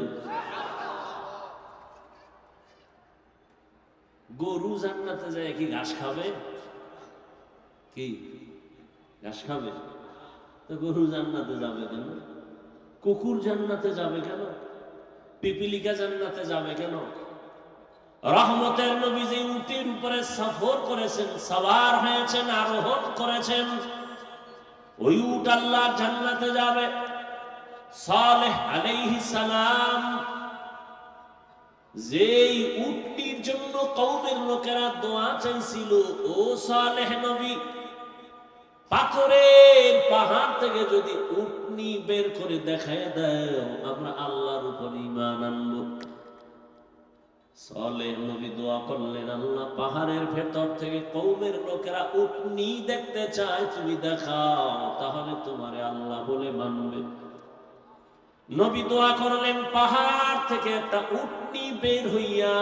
গরু জান্নাতে যায় কি ঘাস খাবে? কি ঘাস খাবে? তো গরু জান্নাতে যাবে কেন? কুকুর জান্নাতে যাবে কেন? পিপীলিকা জান্নাতে যাবে কেন? রহমতের নবী যে উটের উপরে সফর করেছেন, সওয়ার হয়েছেন, আরোহণ করেছেন, ওই উট আল্লাহ জান্নাতে যাবে। সালেহ আলাইহিস সালাম যেই উটটির জন্য কওমের লোকেরা দোয়া চাইছিল, ও সালেহ নবী, পাথরের পাহাড় থেকে যদি উটনি বের করে দেখায় দাও, আমরা আল্লাহর উপর ঈমান আনবো। সালেহ নবী দোয়া করলেন, আল্লাহ পাহাড়ের ভেতর থেকে কওমের লোকেরা উটনি দেখতে চায়, তুমি দেখাও, তাহলে তোমারে আল্লাহ বলে মানবে। নবী দোয়া করলেন, পাহাড় থেকে একটা উটনি বের হইয়া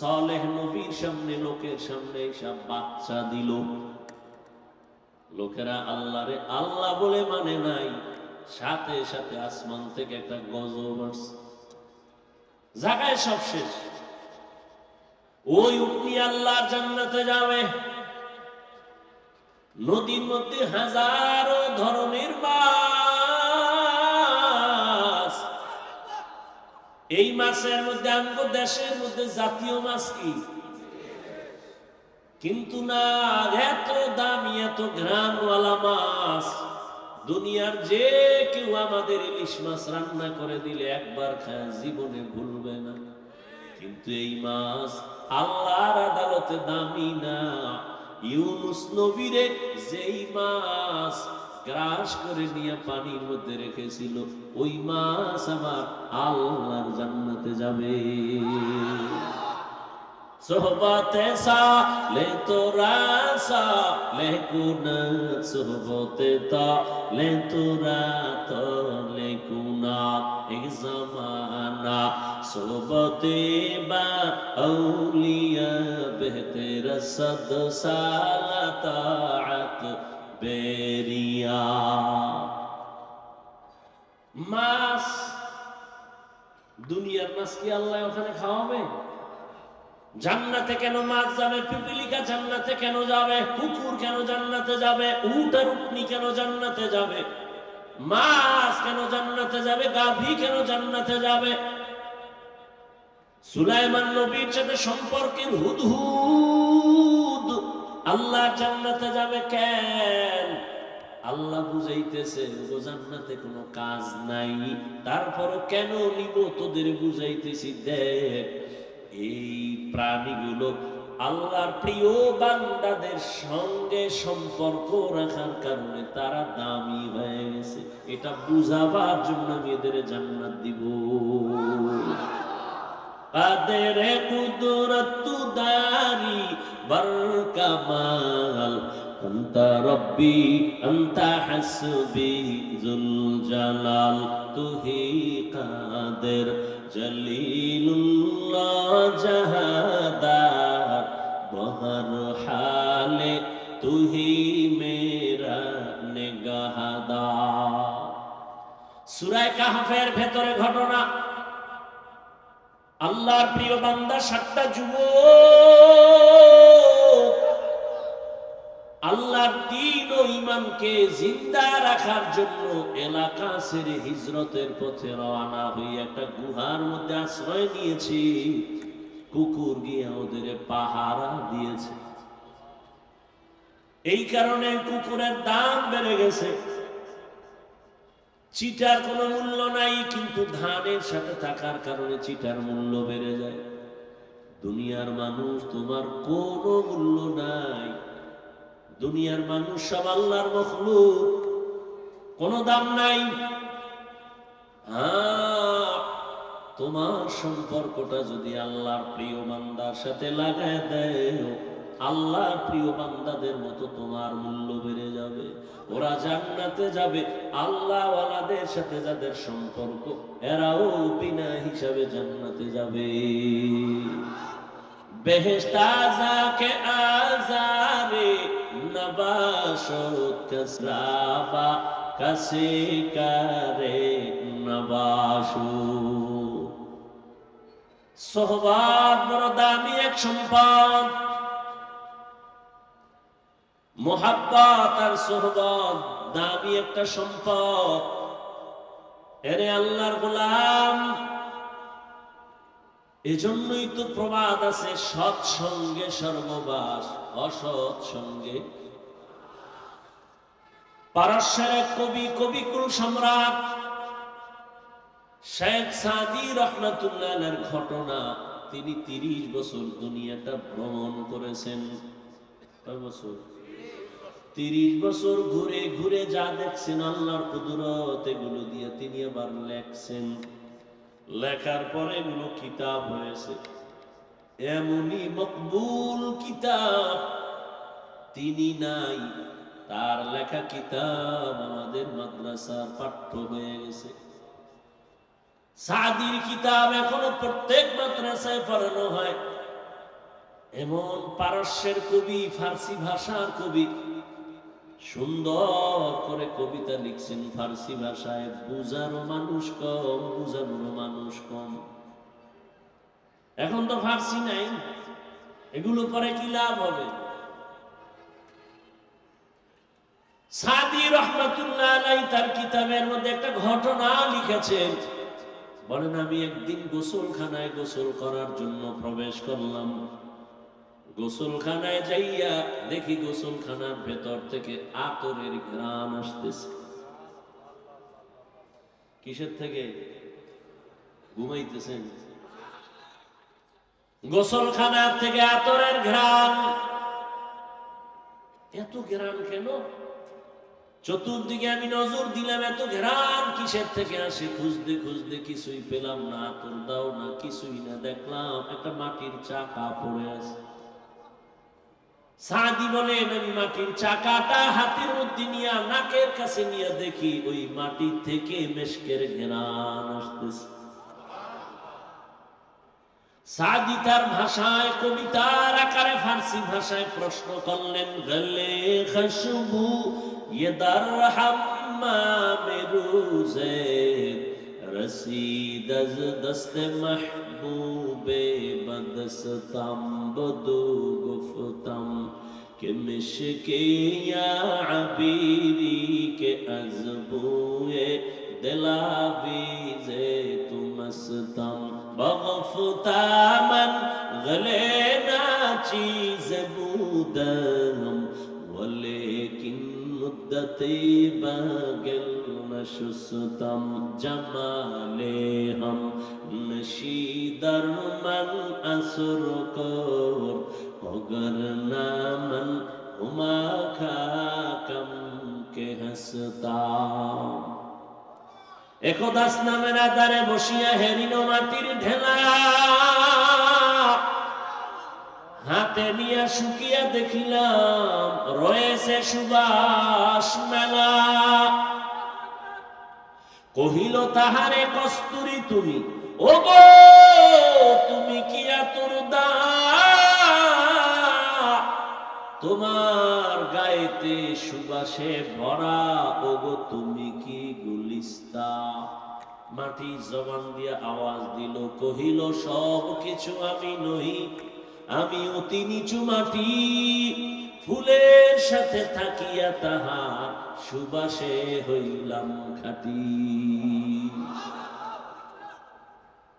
সালেহ নবীর সামনে, লোকের সামনে সব বাচ্চা দিল। লোকেরা আল্লাহরে আল্লাহ বলে মানে নাই, সাথে সাথে আসমান থেকে একটা গজব আসছে, জায়গায় সব শেষ। ওই উটনি আল্লাহর জান্নাতে যাবে। নদীর মধ্যে হাজারো ধরনের মাছ। এই মাছের মধ্যে আমাদের দেশের মধ্যে জাতীয় মাছ কি? কিন্তু না, এত দামি, এত ঘ্রাণওয়ালা মাছ দুনিয়ার যে কেউ আমাদের ইলিশ মাছ রান্না করে দিলে একবার খায়, জীবনে ভুলবে না। কিন্তু এই মাছ আল্লাহর আদালতে দামি না। ইউনুস নবীরে যেই মাছ গ্রাস করে নিয়ে পানির মধ্যে রেখেছিল, ওই মাছ আমার আল্লাহর জান্নাতে যাবে। সোহবতে সালে তোরা সালে কুনাত, সোহবতে তালে তোরা তালে কুনাত, এক জামানা সোহবতে বা আউলিয়া বেহতের সদ সালাতাত বেরিয়া। মাছ, দুনিয়ার মাছ কি আল্লাহ ওখানে খাওয়াবে? জান্নাতে কেন মাছ যাবে? পিপীলিকা জান্নাতে কেন যাবে? কুকুর কেন জান্নাতে যাবে? উট আর উটনি কেন জান্নাতে যাবে? মাছ কেন জান্নাতে যাবে? গাভী কেন জান্নাতে যাবে? সুলাইমান নবীর সাথে সম্পর্কের হুদহুদ আল্লাহ জান্নাতে যাবে কেন? আল্লাহ বুঝাইতেছে, ও জান্নাতে কোনো কাজ নাই, তারপরও কেন নিব তোদের বুঝাইতেছি। দেখ, এই প্রাণীগুলো আল্লাহর প্রিয় বান্দাদের সঙ্গে সম্পর্ক রাখার কারণে তারা দামি হয়ে গেছে। এটা বুঝাবার জন্য আমি এদের জান্নাত দিব। কাদের কুদরত দারি বরকামাল, আনতা রব্বি আনতা হাসবি যুল জালাল, তুহি কাদের জলিলুল্লাহ জাহাদার, বহর হালে তুহি মেরা নিগাহদার। সূরা কাহফের ভেতরে ঘটনা, আল্লাহর প্রিয় বান্দা 7টা যুবক আল্লাহর দ্বীন ও ঈমানকে জিন্দা রাখার জন্য এলাকা ছেড়ে হিজরতের পথে রওনা হয়ে একটা গুহার মধ্যে আশ্রয় নিয়েছি। কুকুর গিয়ে ওদের পাহারা দিয়েছে। এই কারণে কুকুরের দাম বেড়ে গেছে। চিটার কোনো মূল্য নাই, কিন্তু ধানের সাথে থাকার কারণে চিটার মূল্য বেড়ে যায়। দুনিয়ার মানুষ তোমার কোনো মূল্য নাই। দুনিয়ার মানুষ সব আল্লাহর মখলুক, কোনো দাম নাই। তোমার সম্পর্কটা যদি আল্লাহর প্রিয় বান্দার সাথে লাগায় দেয়, আল্লাহর প্রিয় বান্দাদের মতো তোমার মূল্য বেড়ে যাবে। ওরা জান্নাতে যাবে। আল্লাহ ওয়ালাদের সাথে যাদের সম্পর্ক, এরাও বিনা হিসাবে জান্নাতে যাবে। বেহেশত আযাকে আযারে নবাশত কসরাবা কাসে করে নবাশু। সোহবত বড় দামি এক সম্পদ। মোহাব্বত আর সোহবত দামি একটা সম্পদ। এরে আল্লাহর গোলাম, এজন্যই তো প্রবাদ আছে, সৎসঙ্গে সর্ববাস, অসৎ সঙ্গে। পারস্যের এক কবি, কবিকুল সম্রাট শেখ সাদি রহমাতুল্লাহ আলাইহির ঘটনা। তিনি 30 বছর দুনিয়াটা ভ্রমণ করেছেন। কয় বছর? 30 বছর ঘুরে ঘুরে যা দেখছেন আল্লাহর কুদরত, এগুলো দিয়ে তিনি আবার লেখছেন। লেখার পরে এগুলো কিতাব হয়েছে। এমনই মকবুল কিতাব তিনি নাই, তার লেখা কিতাব আমাদের মাদ্রাসার পাঠ্য হয়ে গেছে। সাদির কিতাব এখনো প্রত্যেক মাদ্রাসায় পড়ানো হয়। এমন পারস্যের কবি, ফার্সি ভাষার কবি, সুন্দর করে কবিতা লিখছেন ফার্সি ভাষায়। বুঝারও মানুষ কম, বুঝানোরও মানুষ কম। এখন তো ফার্সি নাই, এগুলো পরে কি লাভ হবে? সাদি রহমাতুল্লাহ আলাইহি তার কিতাবের মধ্যে একটা ঘটনা লিখেছেন। বলেন, আমি একদিন গোসলখানায় গোসল করার জন্য প্রবেশ করলাম। গোসলখানায় যাইয়া দেখি গোসলখানার ভেতর থেকে আতরের ঘ্রাণ আসতেছে। কিসের থেকে? ঘুমাইতেছেন? গোসলখানার থেকে আতরের ঘ্রাণ। এত ঘ্রাণ কেন? চতুর্দিকে আমি নজর দিলাম, এত ঘ্রাণ কিসের থেকে আসে? খুঁজতে খুঁজতে কিছুই পেলাম না, আতর দাও না, কিছুই না। দেখলাম একটা মাটির চাকা পড়ে আছে। সাদি বলেন, আমি মাটির চাকাটা হাতের মধ্যে নিয়ে নাকের কাছে নিয়ে দেখি ওই মাটি থেকে মেশকের ঘ্রাণ আসতেছে। সাদি তার ভাষায়, কবিতার আকারে ফার্সি ভাষায় প্রশ্ন করলেন, গলে খুশবু ये दरहम मेरूज़े रसीद अज़ दस्त महबूबे बदस्तम बदू गुफ्तम के मिशके या अबीरी के अज़बुए दिलावीज़े तुमस्तम बगफ्ता मन गले ना चीज़ बूदम वलेकिन मुद्दते बगल नशुस्तम जमाले हम नशी दरमन असर कोर अगर नामन हुमा खाकम के हसता। একদাস নামের আধারে বসিয়া হেরিনো মাটির ঢেলা হাতে নিয়ে শুকিয়া দেখিলাম রয়েছে সুবাস মেলা। কহিল তাহারে কস্তুরী তুমি, ও গো তুমি কি আতুর দা, তোমার গায়েতে সুবাসে ভরা, ও গো তুমি কি গুলিস্তা। মাটি জবান দিয়ে আওয়াজ দিল, কহিল সব কিছু আমি নহি, আমি অতি নিচু মাটি। ফুলের সাথে থাকিয়া তাহার সুবাসে হইলাম খাঁটি।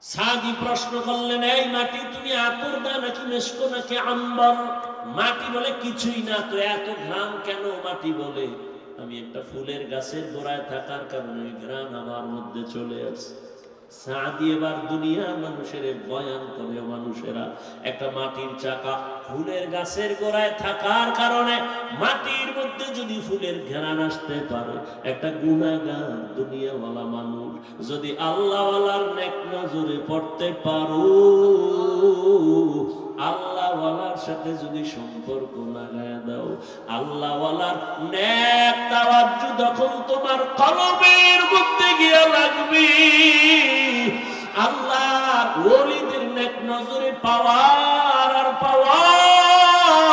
সাদি প্রশ্ন করলেন, এই মাটি তুমি আতর দা নাকি মেশকো নাকি আম্বর? মাটি বলে কিছুই না, তো এত ঘ্রাণ কেন? মাটি বলে আমি একটা ফুলের গাছের গোড়ায় থাকার কারণে ঘ্রাণ আমার মধ্যে চলে আসে। সাদি এবার দুনিয়া মানুষের বয়ান করে, মানুষেরা একটা মাটির চাকা ফুলের গাছের গোড়ায় থাকার কারণে মাটির মধ্যে যদি ফুলের ঘ্রাণ আসতে পারে, একটা গুনাহগার দুনিয়াওয়ালা মানুষ যদি আল্লাহওয়ালার নেক নজরে পড়তে পারো, আল্লাহওয়ালার সাথে যদি সম্পর্ক লাগায় দাও, আল্লাহওয়ালার নেক তাওয়াজ্জু যখন তোমার কলবের মধ্যে গিয়ে লাগবে, আল্লাহর ওলিদের নেক নজরে পাওয়ার আর পাওয়ার,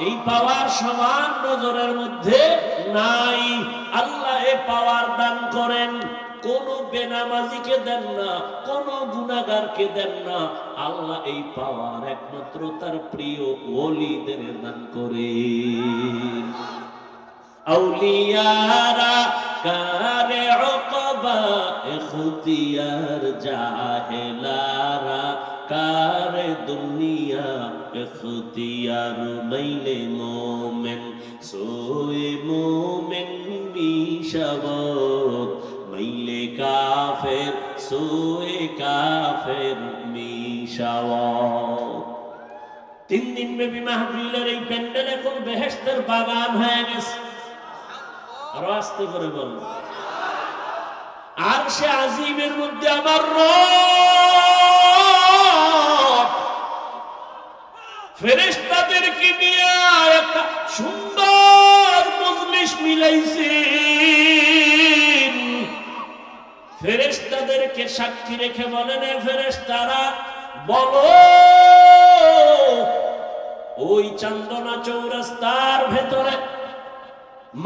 এই পাওয়ার সমান নজরের মধ্যে নাই। আল্লাহ এই পাওয়ার দান করেন, কোন বেনামাজিকে দেন না, কোন গুনাহগারকে দেন না। আল্লাহ এই পাওয়ার একমাত্র তার প্রিয় ওলিদের দান করেন। আউলিয়ারা কারে উকবা ইখতিয়ার, জাহেলারা কারে দুনিয়া ইখতিয়ার। মাইলে মোমেন সোয়ে মোমেন মিশাবত, মাইলে কাফের সোয়ে কাফের মিশাওয়াত। 3 দিন ব্যাপী মাহফিলের এই প্যান্ডেল এখন বেহেশতের বাগান হয়ে গেছে। আরো আস্তে করে বল, আরশে আজিমের মধ্যে আমার রব ফেরেশতাদেরকে নিয়ে একটা সুন্দর মজলিস মিলাইছেন। ফেরেশতাদেরকে সাক্ষী রেখে বলেন, ফেরেশতারা বলো, ওই চান্দনা চৌরাস্তার ভেতরে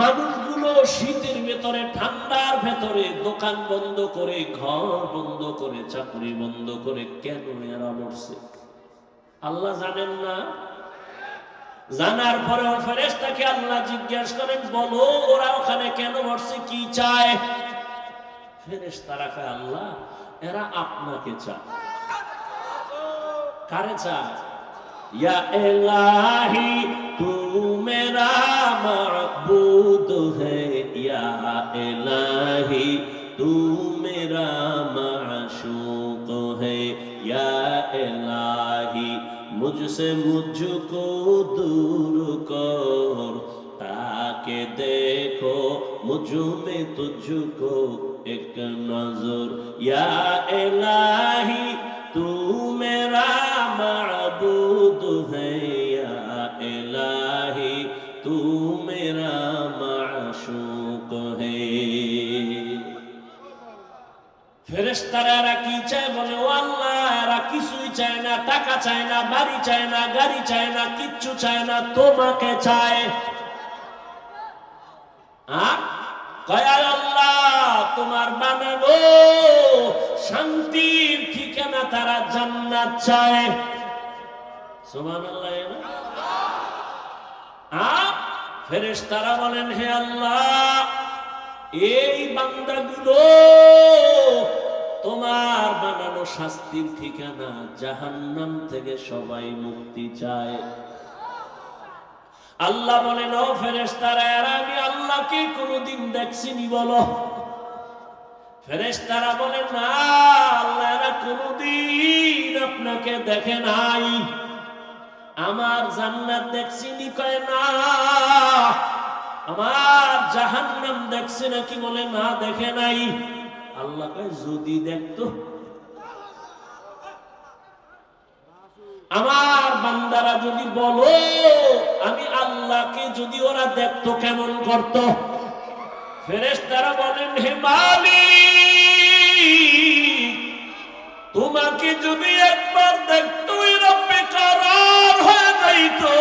মানুষগুলো শীতের ভেতরে, ঠান্ডার ভেতরে দোকান বন্ধ করে, ঘর বন্ধ করে, চাকরি বন্ধ করে কেন এরা মরছে? আল্লাহ জানেন না? জানার পরেও ফেরেশতাকে আল্লাহ জিজ্ঞাসা করেন, বলো ওরা ওখানে কেন মরছে, কি চায়? ফেরেশতারা কয়, আল্লাহ এরা আপনাকে চায়। কারে চায়? या इलाही तू मेरा मअबूद है, या इलाही तू मेरा माशूक है, या इलाही मुझसे मुझको दूर कर, ताकि देखो मुझ में तुझको एक नजर, या इलाही तू मेरा माबूद है, या इलाही तू मेरा माशूक है। ফেরেশতারা এরা কি চায়? বলে, ও আল্লাহ এরা কিছুই চায় না, টাকা চায় না, বাড়ি চায় না, গাড়ি চায় না, কিচ্ছু চায় না, তোমাকে চায়। আল্লাহ তোমার বানানো শান্তির ঠিকানা তারা জান্নাত চায়। সুবহানাল্লাহ। ফেরেশতারা বলেন, হে আল্লাহ এই বান্দাগুলো তোমার বানানো শাস্তির ঠিকানা জাহান্নাম থেকে সবাই মুক্তি চায়। আল্লাহ বলেন, ও ফেরেশতারা এরা আমি আল্লাহকে কোনদিন দেখছিনি বলো? ফেরেশতারা বলেন, না আল্লাহ এরা কোনদিন আপনাকে দেখে নাই। আমার জান্নাত দেখছিনি? কয় না। আমার জাহান্নাম দেখছে নাকি? বলে না, দেখে নাই। আল্লাহ কয়, যদি দেখতো, আমার বান্দারা যদি বলো আমি আল্লাহকে যদি ওরা দেখতো কেমন করত? ফেরেশতারা বলেন, হে মালিক তোমাকে যদি একবার দেখতো এরা বেকরার হয়ে যাইতো,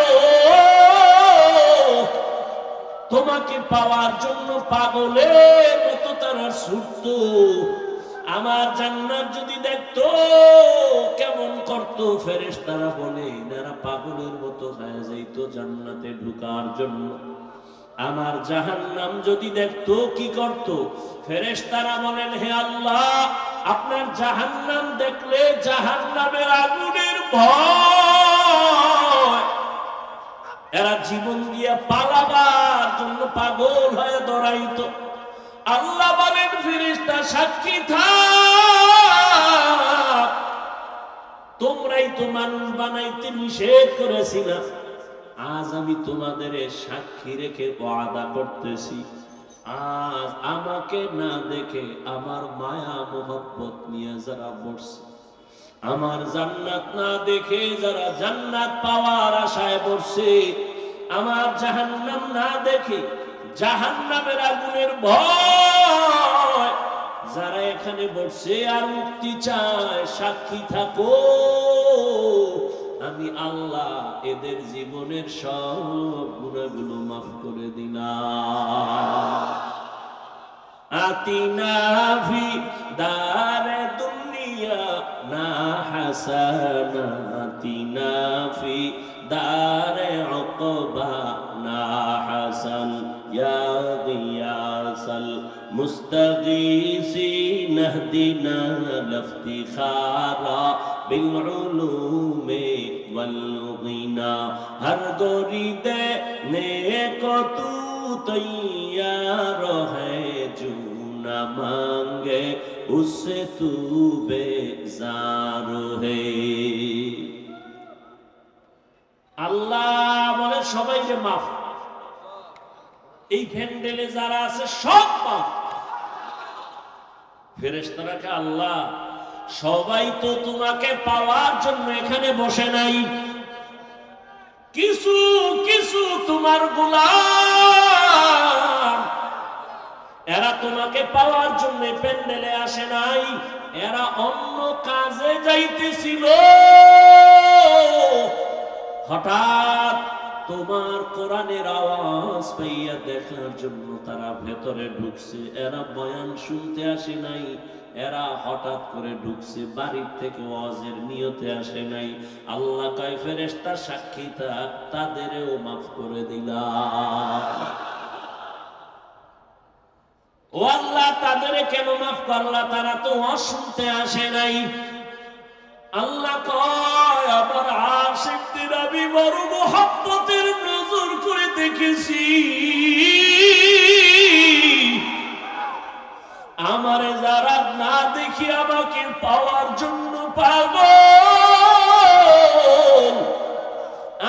তোমাকে পাওয়ার জন্য পাগলের মতো তারা ছুটতো। আমার জান্নাত যদি দেখতো কেমন করতো ফেরেশতারা বলে এনারা পাগলের মতো হয়ে যাইত জান্নাতে ঢোকার জন্য। আমার জাহান্নাম যদি দেখতো কি করত? ফেরেশতারা বলেন হে আল্লাহ, আপনার জাহান্নাম দেখলে জাহান্নামের আগুনের ভয় এরা জীবন দিয়ে পালাবার জন্য পাগল হয়ে দৌড়াইতো। আল্লাহ বলেন ফেরেশতা সাক্ষী থাক, তোমরাই তো মানুষ বানাইতে নিষেধ করেছিল, আজ আমি তোমাদের সাক্ষী রেখে ওয়াদা করতেছি, আজ আমাকে না দেখে আমার মায়া মোহব্বত নিয়ে যারা বসছে, আমার জান্নাত না দেখে যারা জান্নাত পাওয়ার আশায় বসছে, আমার জাহান্নাম না দেখে জাহান্নামের আগুনের ভয় যারা এখানে বসছে আর মুক্তি চায়, সাক্ষী থাকো আমি আল্লাহ এদের জীবনের সব গুনাহগুলো মাফ করে দিলাম। আতিনা ফি দারে দুনিয়া না হাসানা, আতিনা ফি দারে উকবা না হাসান, ইয়া গিয়াসাল মুস্তাগীসিন ইহদিনা লিফতিখারা বিল উলুমি ওয়াল গিনা, হর গোরি দেনে কো তু তৈয়ার হ্যায় जो न मांगे उससे तू बेजार है। আল্লাহ বলে সবাইকে মাফ, এই প্যান্ডেলে যারা আছে সব মাফ। ফেরেশতারা আল্লাহ সবাই তো তোমাকে পাওয়ার জন্য এখানে বসে নাই, কিছু কিছু তোমার গোলাম এরা তোমাকে পাওয়ার জন্য প্যান্ডেলে আসে নাই, এরা অন্য কাজে যাইতেছিল, হঠাৎ তোমার কোরআনের আওয়াজ পাইয়া দেখার জন্য তারা ভেতরে ঢুকছে। এরা বয়ান শুনতে আসে নাই, এরা হঠাৎ করে ঢুকছে, বাড়ির থেকে ওয়াজের নিয়তে আসে নাই। আল্লাহ কয় ফেরেশতা সাক্ষী থাক, তাদেরও মাফ করে দিলাম। ও আল্লাহ তাদের কেন মাফ করলা? তারা তো শুনতে আসে নাই। আল্লাহ কয় আমার আশিকদের আমি বড় মুহাব্বতের নজর করে দেখেছি, আমারে যারা না দেখি আমাকে পাওয়ার জন্য পাগল,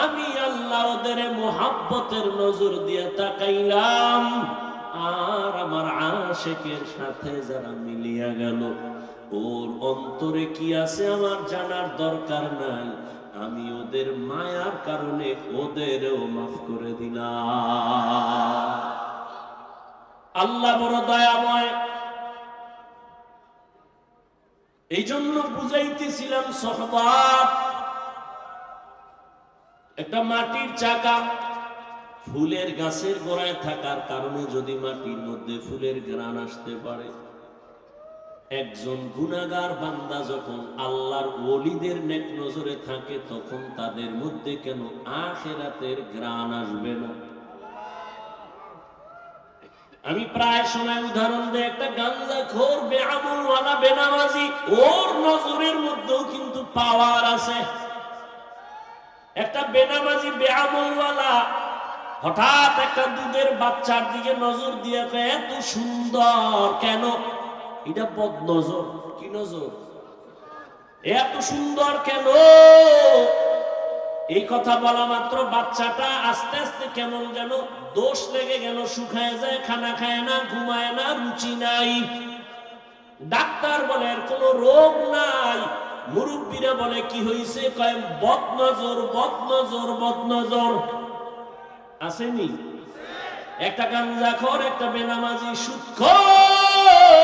আমি আল্লাহ ওদের মুহাব্বতের নজর দিয়ে তাকাইলাম, আর আমার আশিকের সাথে যারা মিলিয়া গেল, ওর অন্তরে কি আছে আমার জানার দরকার নাই, আমি ওদের মায়ার কারণে ওদেরও মাফ করে দিলাম। আল্লাহ বড় দয়াময়। এই জন্য বুঝাইতেছিলাম সহবাত একটা মাটির চাকা, ফুলের গাছের গোড়ায় থাকার কারণে যদি মাটির মধ্যে ফুলের ঘ্রাণ আসতে পারে, একজন গুনাহগার বান্দা যখন আল্লাহর ওলিদের নেক নজরে থাকে তখন তাদের মধ্যে কেন আখিরাতের ঘ্রাণ আসবে না? আমি প্রায় সময় উদাহরণ দেই, একটা গাঞ্জাখোর বেআমলওয়ালা বেনামাজি, ওর নজরের মধ্যেও কিন্তু পাওয়ার আছে। একটা বেনামাজি বেআমলওয়ালা হঠাৎ একটা দুধের বাচ্চার দিকে নজর দিয়ে এত সুন্দর, কেন? এটা বদ নজর। কি নজর? এত সুন্দর কেন? এই কথা বলা মাত্র বাচ্চাটা আস্তে আস্তে কেমন যেন দোষ লেগে গেল, শুকায় যায়, খানা খায় না, ঘুমায় না, রুচি নাই। ডাক্তার বলে এর কোনো রোগ নাই, মুরব্বীরা বলে কি হয়েছে, কয় বদ নজর, বদ নজর, বদ নজর। আসেনি? একটা গাঞ্জাখোর, একটা বেনামাজি, সুদখোর,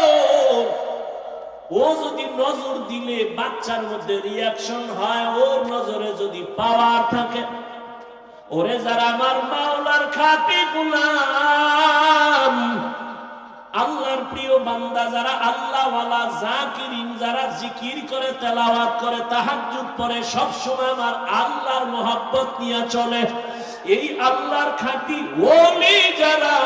ও যদি নজর দিলে বাচ্চার মধ্যে রিয়াকশন হয়, ওর নজরে যদি পাওয়ার থাকে, ওরে যারা আমার মাওলার খাঁটি গোলাম, আল্লাহর প্রিয় বান্দা যারা আল্লাহওয়ালা জাকিরিন, যারা জিকির করে, তেলাওয়াত করে, তাহাজ্জুদ পড়ে, সব সময় আমার আল্লাহর মহব্বত নিয়ে চলে, এই আল্লাহর খাঁটি ওলি যারা,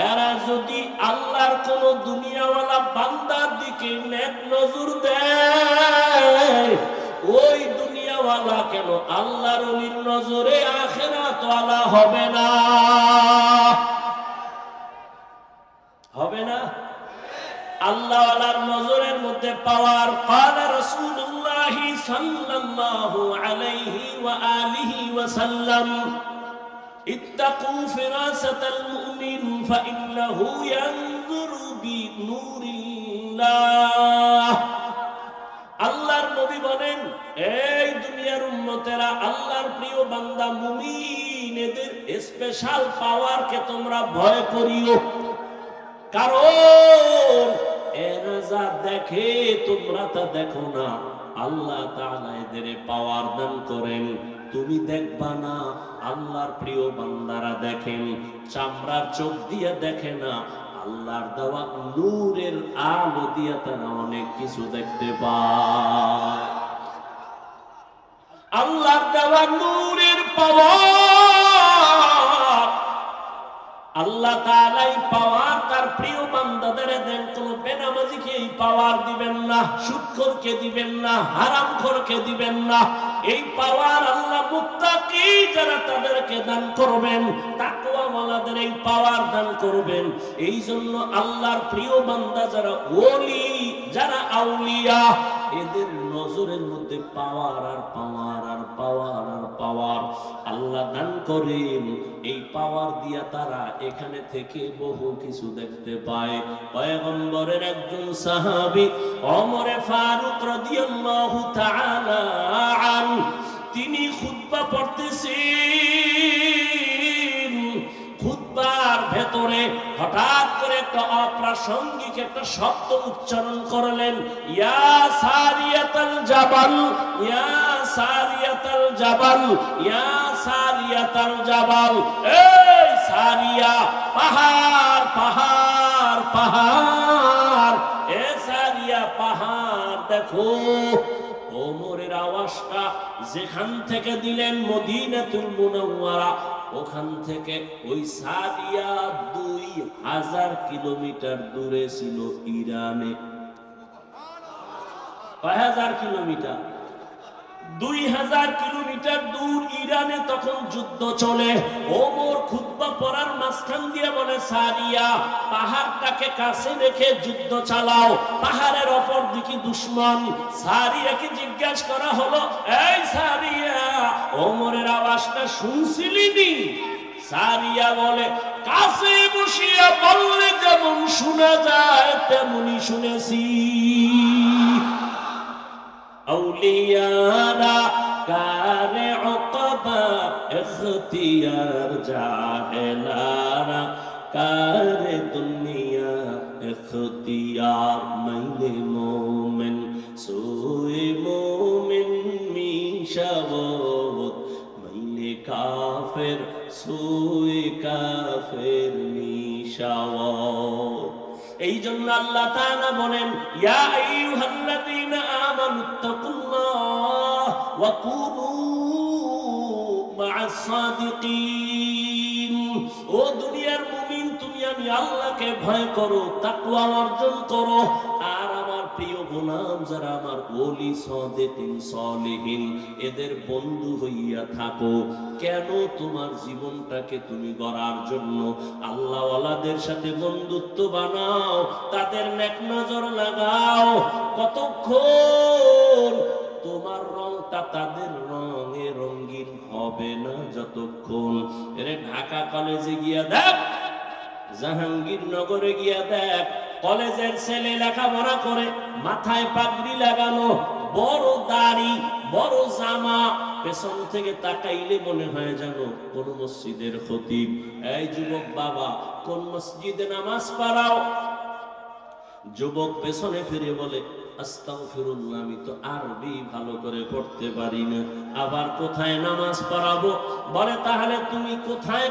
এরা যদি আল্লাহর কোন দুনিয়াওয়ালা বান্দার দিকে নেক নজর দেয়, ওই দুনিয়াওয়ালা কেন আল্লাহর ওলির নজরে আখিরাতওয়ালা হবে না? হবে না? আল্লাহওয়ালার নজরের মধ্যে পাওয়ার। ক্বালা রাসূলুল্লাহ সাল্লাল্লাহু আলাইহি ওয়া আলিহি ওয়া সাল্লাম, ইত্তাকু ফিরাসাতাল মুমিন ফাইন্নাহু ইয়ানজুরু বিনূরিল্লাহ। আল্লাহর নবী বলেন, এই দুনিয়ার উম্মতেরা, আল্লাহর প্রিয় বান্দা মুমিন, এদের স্পেশাল পাওয়ারকে তোমরা ভয় করিও, কারণ এরা যা দেখে তোমরা তা দেখো না। আল্লাহ তাআলা এদের পাওয়ার দান করেন, তুমি দেখবা না। আল্লাহর প্রিয় বান্দারা দেখেন, চামড়ার চোখ দিয়ে দেখে না, আল্লাহর দেওয়া নূরের আলো দিয়ে তারা অনেক কিছু দেখতে পায়। আল্লাহর দেওয়া নূরের পাওয়ার, আল্লাহ তাআলাই পাওয়ার তার প্রিয় বান্দাদের দেন। কোন বেনামাজিকে এই পাওয়ার দিবেন না, সুদখোরকে দিবেন না, হারামখোরকে দিবেন না। এই পাওয়ার আল্লাহ মুত্তাকি যারা তাদেরকে দান করবেন, তাকওয়াওয়ালাদের এই পাওয়ার দান করবেন। এই জন্য আল্লাহর প্রিয় বান্দা যারা ওলি, যারা আউলিয়া, এদের নজরের মধ্যে পাওয়ার আর পাওয়ার আর পাওয়ার আর পাওয়ার আল্লাহ দান করেন। এই পাওয়ার দিয়া তারা এখানে থেকে বহু কিছু দেখতে পায়। পয়গম্বরের একজন সাহাবী ওমর ফারুক রাদিয়াল্লাহু তাআলা আনহু, তিনি খুতবা পড়তেছেন, খুতবার ভেতরে হঠাৎ করে একটা অপ্রাসঙ্গিক একটা শব্দ উচ্চারণ করলেন, ইয়া সারিয়াতাল জাবাল, ইয়া সারিয়াতাল জাবাল, ইয়া সারিয়াতাল জাবাল। এই সারিয়া, পাহাড় পাহাড় পাহাড়, এ সারিয়া পাহাড় দেখো। ওমরের আওয়াজটা যেখান থেকে দিলেন মদিনাতুল মুনাওয়ারা, ওখান থেকে ওই সারিয়া 2000 কিলোমিটার দূরে ছিল ইরানে। কয় হাজার কিলোমিটার? 2000 কিলোমিটার দূর ইরানে তখন যুদ্ধ চলে। ওমর খুতবা পড়ার মাঝখান দিয়ে বলে, সারিয়া, পাহাড়টাকে কাছে রেখে যুদ্ধ চালাও, পাহাড়ের অপর দিকে দুশমন। সারিয়াকে জিজ্ঞাসা করা হলো, এই সারিয়া, ওমরের আওয়াজটা শুনছিলি? সারিয়া বলে, কাছে বসিয়া বললে যেমন শোনা যায় তেমনি শুনেছি। আউলিয়ারা কারে উকবা ইখতিয়ার, জাহেলারা কারে দুনিয়া ইখতিয়ার। মাইলে মোমেন সোয়ে মোমেন মিশাবত, মাইলে কাফের সোয়ে কাফের মিশাবত। এই জন্য আল্লাহ তাআলা বলেন, ইয়া আইয়ুহাল্লাযীনা আমানুত্তাকুল্লাহ ওয়া কুনু মা'আস সাদিকিন। ও দুনিয়ার মুমিন, তুমি আমি আল্লাহকে ভয় করো, তাকওয়া অর্জন করো, আর আমার প্রিয় গোলাম যারা আমার ওলি, সাদিকিন, সালেহিন, এদের বন্ধু হইয়া থাকো। কেন? তোমার জীবনটাকে তুমি গড়ার জন্য আল্লাহওয়ালাদের সাথে বন্ধুত্ব বানাও, তাদের নেক নজর লাগাও। কতক্ষণ তোমার রংটা তাদের রঙে রঙিন হবে না? যতক্ষণ। এরে ঢাকা কলেজে গিয়া দেখ, জাহাঙ্গীরনগরে গিয়া দেখ, কলেজের ছেলে লেখাপড়া করে, মাথায় পাগড়ি লাগানো, বড় দাড়ি, বড় জামা, পেছন থেকে তাকাইলে মনে হয় জানো কোন মসজিদের খতিব। এই যুবক বাবা, কোন মসজিদে নামাজ পড়াও? যুবক পেছনে ফিরে বলে, আস্তাগফিরুল্লাহ, আমি তো আরবি ভালো করে পড়তে পারি না, আবার কোথায় নামাজ পড়াবো? বলে, তাহলে তুমি কোথায়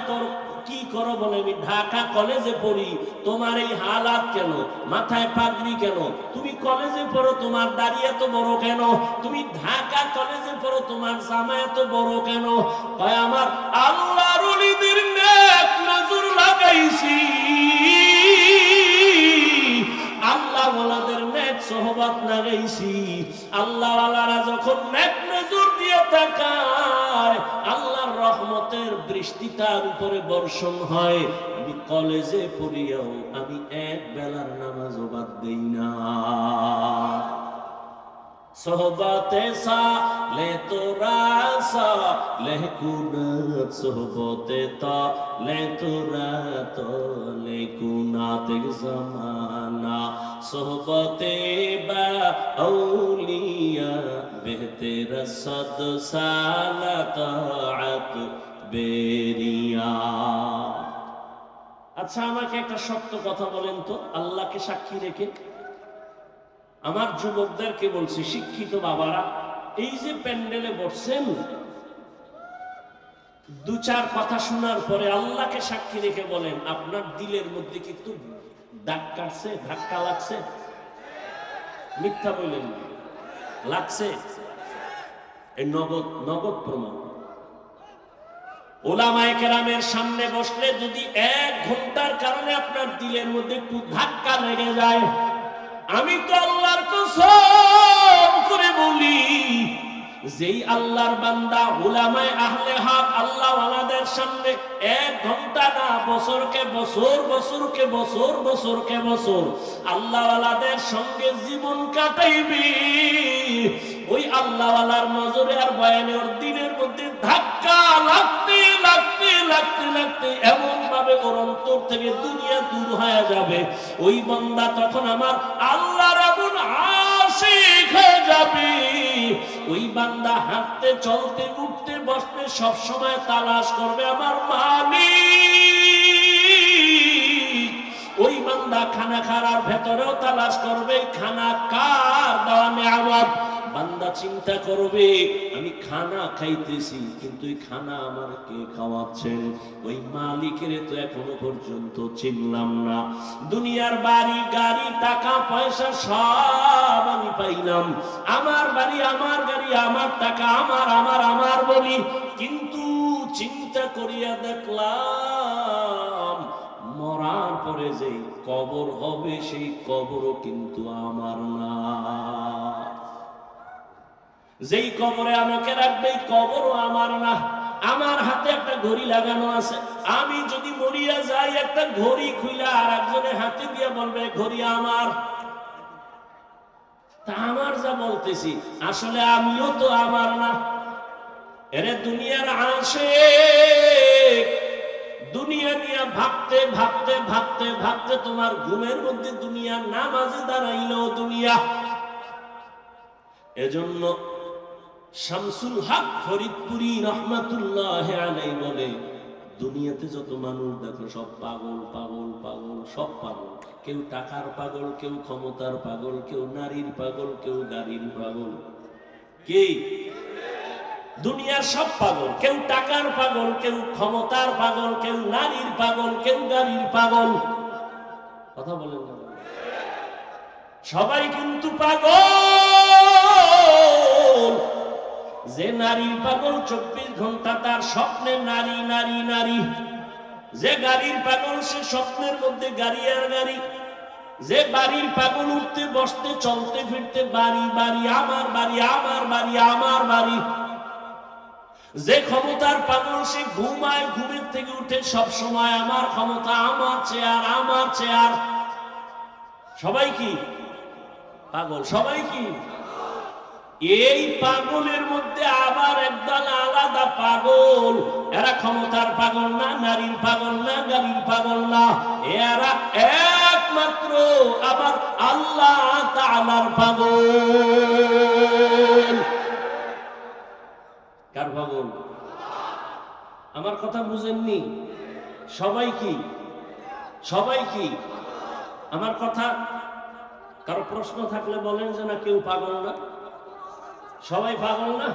কি করো বলে, আমি ঢাকা কলেজে পড়ি, তোমার এই হালাত কেন, মাথায় পাগড়ি কেন, তুমি কলেজে পড়ো তোমার দাড়ি এত বড় কেন, তুমি ঢাকা কলেজে পড়ো তোমার জামা এত বড় কেন? কয় আমার আল্লাহর ওলিদের নেক নজর লাগাইছি, আল্লাহ ওয়ালাদের নেক সোহবত লাগাইছি। আল্লাহ ওয়ালারা যখন নেক নজর দিয়ে তাকায়, আল্লাহর রহমতের বৃষ্টি তার উপরে বর্ষণ হয়। আমি কলেজে পড়িয়াও আমি এক বেলার নামাজও বাদ দেই না। সোহবতে সালে তোরা সালে কুনাত, সোহবতে তালে তোরা তালে কুনাত জামানা, সোহবতে বা আউলিয়া বেহতের সদ সালাত আত বেরিয়া। আচ্ছা, আমাকে একটা সত্য কথা বলেন তো, আল্লাহকে সাক্ষী রেখে আমার যুবকদেরকে বলছি, শিক্ষিত বাবারা, এই যে প্যান্ডেলে বসছেন, দু চার কথা শোনার পরে আল্লাহকে সাক্ষী রেখে বলেন, আপনার দিলের মধ্যে কি একটু দাগ কাটছে, ধাক্কা লাগছে? মিথ্যা বললেন, লাগছে? এই নগদ প্রমাণ। ওলামায়ে কেরামের সামনে বসলে যদি 1 ঘন্টার কারণে আপনার দিলের মধ্যে একটু ধাক্কা লেগে যায়, আমি তো আল্লাহর কসম করে বলি, যেই আল্লাহর বান্দা উলামায়ে আহলে হক আল্লাহ ওয়ালাদের সামনে 1 ঘন্টা না, বছরকে বছর, বছরকে বছর, বছরকে বছর আল্লাহ ওয়ালাদের সঙ্গে জীবন কাটাইবে, ওই আল্লাহ ওয়ালার নজরে আর বয়ানে ওর দিনের মধ্যে ধাক্কা লাগতে লাগতে লাগতে লাগতে এমন ভাবে ওর অন্তর থেকে দুনিয়া দূর হয়ে যাবে, ওই বান্দা তখন আমার আল্লাহর এমন আশিক হয়ে যাবে। ওই বান্দা হাঁটতে চলতে উঠতে বসতে সব সময় তালাশ করবে আমার মালিক। ওই বান্দা খানা খাওয়ার ভেতরেও তালাশ করবে খানা কার দেওয়া নেয়ামত। বান্দা চিন্তা করবে, আমি খানা খাইতেছি কিন্তু এই খানা আমার কে খাওয়াচ্ছেন? ওই মালিকের তো এখনো পর্যন্ত চিনলাম না। দুনিয়ার বাড়ি গাড়ি টাকা পয়সা সব আমি পাইলাম, আমার বাড়ি আমার গাড়ি আমার টাকা আমার আমার আমার বলি, কিন্তু চিন্তা করিয়া দেখলাম মরার পরে যে কবর হবে সেই কবরও কিন্তু আমার না। যেই কবরে আমাকে রাখবে এই কবরও আমার না। আমার হাতে একটা ঘড়ি লাগানো আছে, আমি যদি মরিয়া যাই একটা ঘড়ি খুইলা আর একজনের হাতে দিয়ে বলবে ঘড়ি আমার। তা আমার যা বলতেছি আসলে আমিও তো আমার না। এরে দুনিয়ার আশিক, দুনিয়া নিয়ে ভাবতে ভাবতে ভাবতে ভাবতে তোমার ঘুমের মধ্যে দুনিয়ার নামাজে দাঁড়াইলো দুনিয়া। এজন্য শামসুল হক ফরিদপুরি রহমাতুল্লাহ আলাইহি বলে, দুনিয়াতে যত মানুষ দেখো সব পাগল পাগল পাগল, সব পাগল। কেউ টাকার পাগল, কেউ ক্ষমতার পাগল, কেউ নারীর পাগল, কেউ গাড়ির পাগল। কি দুনিয়ার সব পাগল, কেউ টাকার পাগল, কেউ ক্ষমতার পাগল, কেউ নারীর পাগল, কেউ গাড়ির পাগল। কথা বলেন না, সবাই কিন্তু পাগল। যে নারীর পাগল 24 ঘন্টা তার স্বপ্নে নারী নারী নারী। যে গাড়ির পাগল সে স্বপ্নের মধ্যে গাড়ি আর গাড়ি। যে বাড়ির পাগল উঠতে বসতে চলতে ফিরতে বাড়ি বাড়ি আমার বাড়ি আমার বাড়ি আমার বাড়ি। যে ক্ষমতার পাগল সে ঘুমায়, ঘুমের থেকে উঠে সব সময় আমার ক্ষমতা আমার চেয়ার আমার চেয়ার। সবাই কি পাগল? সবাই কি? এই পাগলের মধ্যে আবার একদল আলাদা পাগল, এরা ক্ষমতার পাগল না, নারীর পাগল না, গাড়ির পাগল না, এরা একমাত্র আবার আল্লাহ তাআলার পাগল। কার পাগল? আমার কথা বুঝেননি? সবাই কি? সবাই কি? আমার কথা কারো প্রশ্ন থাকলে বলেন যে না কেউ পাগল না। সবাই পাগল না?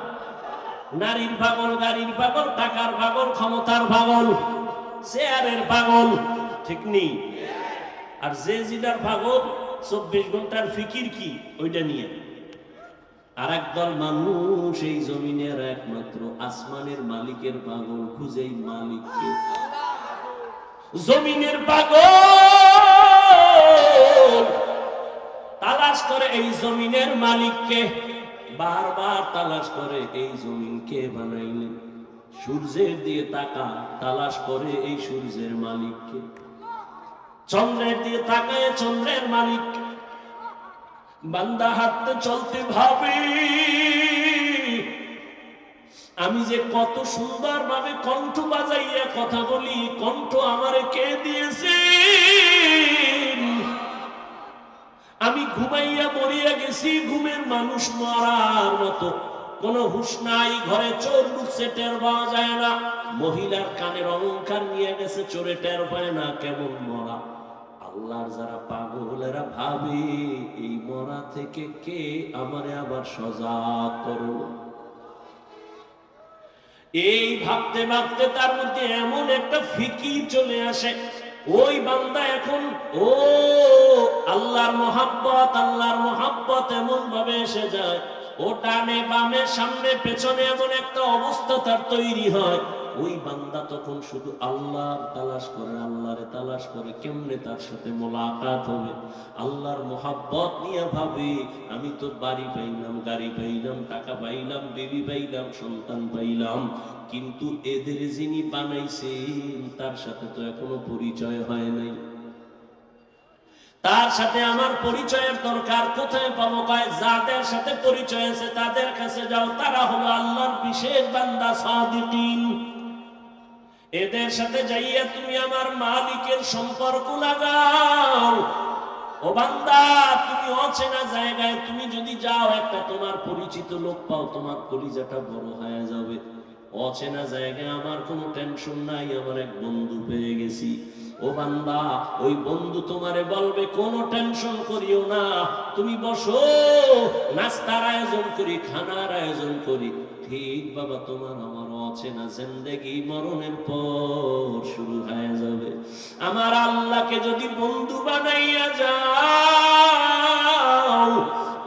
নারীর পাগল, গাড়ির পাগল, টাকার পাগল, ক্ষমতার পাগল। চেয়ারের পাগল, ঠিক নেই? আর যে জিদার পাগল 24 ঘন্টার ফিকির কি ওইটা নিয়ে। আর একদল মানুষ এই জমিনের একমাত্র আসমানের মালিকের পাগল, খুঁজেই মালিককে। জমিনের পাগল তালাশ করে এই জমিনের মালিককে, বারবার তালাশ করে এই জমিন কে বানাইলেন। সূর্যের দিয়ে তাকা, তালাশ করে এই সূর্যের মালিককে। চন্দ্রের দিয়ে তাকায় চন্দ্রের মালিক। বান্দা হাঁটতে চলতে ভাবে আমি যে কত সুন্দর ভাবে কণ্ঠ বাজাইয়া কথা বলি, কণ্ঠ আমারে কে দিয়েছে? আমি ঘুমাইয়া মরিয়া গেছি, ঘুমের মানুষ মরার মতো, কোন হুঁশ নাই। ঘরে চোর ঢুকছে, টের পাওয়া যায় না। মহিলার কানের অলংকার নিয়ে গেছে, চোরে টের পায় না, কেমন মরা। আল্লাহর যারা পাগল এরা ভাবে এই মরা থেকে কে আমারে আবার সজাগ করো। এই ভাবতে ভাবতে তার মধ্যে এমন একটা ফিকির চলে আসে, ওই বান্দা এখন ও আল্লাহর মহাব্বত এমন ভাবে এসে যায়, ও ডানে বামে সামনে পেছনে এমন একটা অবস্থা তার তৈরি হয়। ওই বান্দা তখন শুধু আল্লাহর তালাশ করে, আল্লাহরে তালাশ করে কেমনে তার সাথে মোলাকাত হবে। আল্লাহর মহাব্বত নিয়ে ভাবে আমি তো বাড়ি পাইলাম, গাড়ি পাইলাম, টাকা পাইলাম, বেবি পাইলাম, সন্তান পাইলাম, কিন্তু এদের যিনি বানাইছেন তার সাথে তো এখনো পরিচয় হয় নাই। তার সাথে আমার পরিচয়ের দরকার, কোথায় পাবো? কয় যাদের সাথে পরিচয় আছে তাদের কাছে যাও, তারা হলো আল্লাহর বিশেষ বান্দা সাদিকিন। এদের সাথে যাইয়া তুমি আমার মালিকের সম্পর্ক লাগাও। ও বান্দা, তুমি অচেনা জায়গায় তুমি যদি যাও, একটা তোমার পরিচিত লোক পাও, তোমার কলিজাটা বড় হয়ে যাবে। অচেনা জায়গায় আমার কোনো টেনশন নাই, আমার এক বন্ধু পেয়ে গেছি। ও বান্দা, ওই বন্ধু তোমারে বলবে কোনো টেনশন করিও না, তুমি বসো, নাস্তার আয়োজন করি, খানার আয়োজন করি। ঠিক বাবা, তোমার আমার অচেনা জিন্দেগি মরণের পর শুরু হয়ে যাবে। আমার আল্লাহকে যদি বন্ধু বানাইয়া যাও,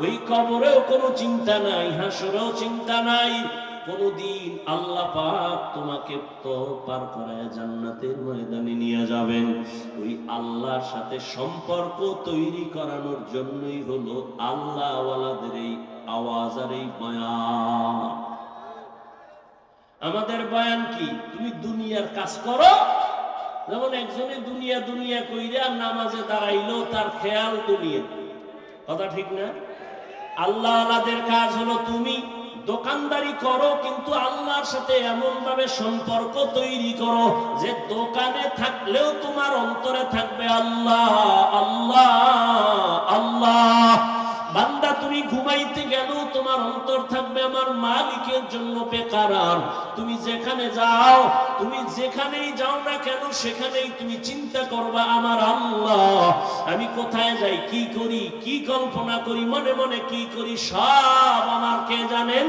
ওই কবরেও কোনো চিন্তা নাই, হাসরেও চিন্তা নাই। কোনদিন আল্লাহ পাক তোমাকে তো পার করায় জান্নাতের ময়দানে নিয়ে যাবেন। ওই আল্লাহর সাথে সম্পর্ক তৈরি করানোর জন্যই হলো আল্লাহ ওয়ালাদের এই আওয়াজ আর এই বয়ান। আমাদের বয়ান কি? তুমি দুনিয়ার কাজ করো, যেমন একজনে দুনিয়া দুনিয়া কইরা নামাজে দাঁড়াইলো, তার খেয়াল দুনিয়া। কথা ঠিক না? আল্লাহ ওয়ালাদের কাজ হলো তুমি দোকানদারি করো, কিন্তু আল্লাহর সাথে এমন ভাবে সম্পর্ক তৈরি করো যে দোকানে থাকলেও তোমার অন্তরে থাকবে আল্লাহ আল্লাহ আল্লাহ। বান্দা, তুমি ঘুমাইতে গেলেও তোমার অন্তর থাকবে আমার মালিকের জন্য বেকারার। তুমি যেখানে যাও, তুমি যেখানেই যাও না কেন, সেখানেই তুমি চিন্তা করবা আমার আল্লাহ, আমি কোথায় যাই, কি করি, কি কল্পনা করি, মনে মনে কি করি, সব আমার কে জানেন?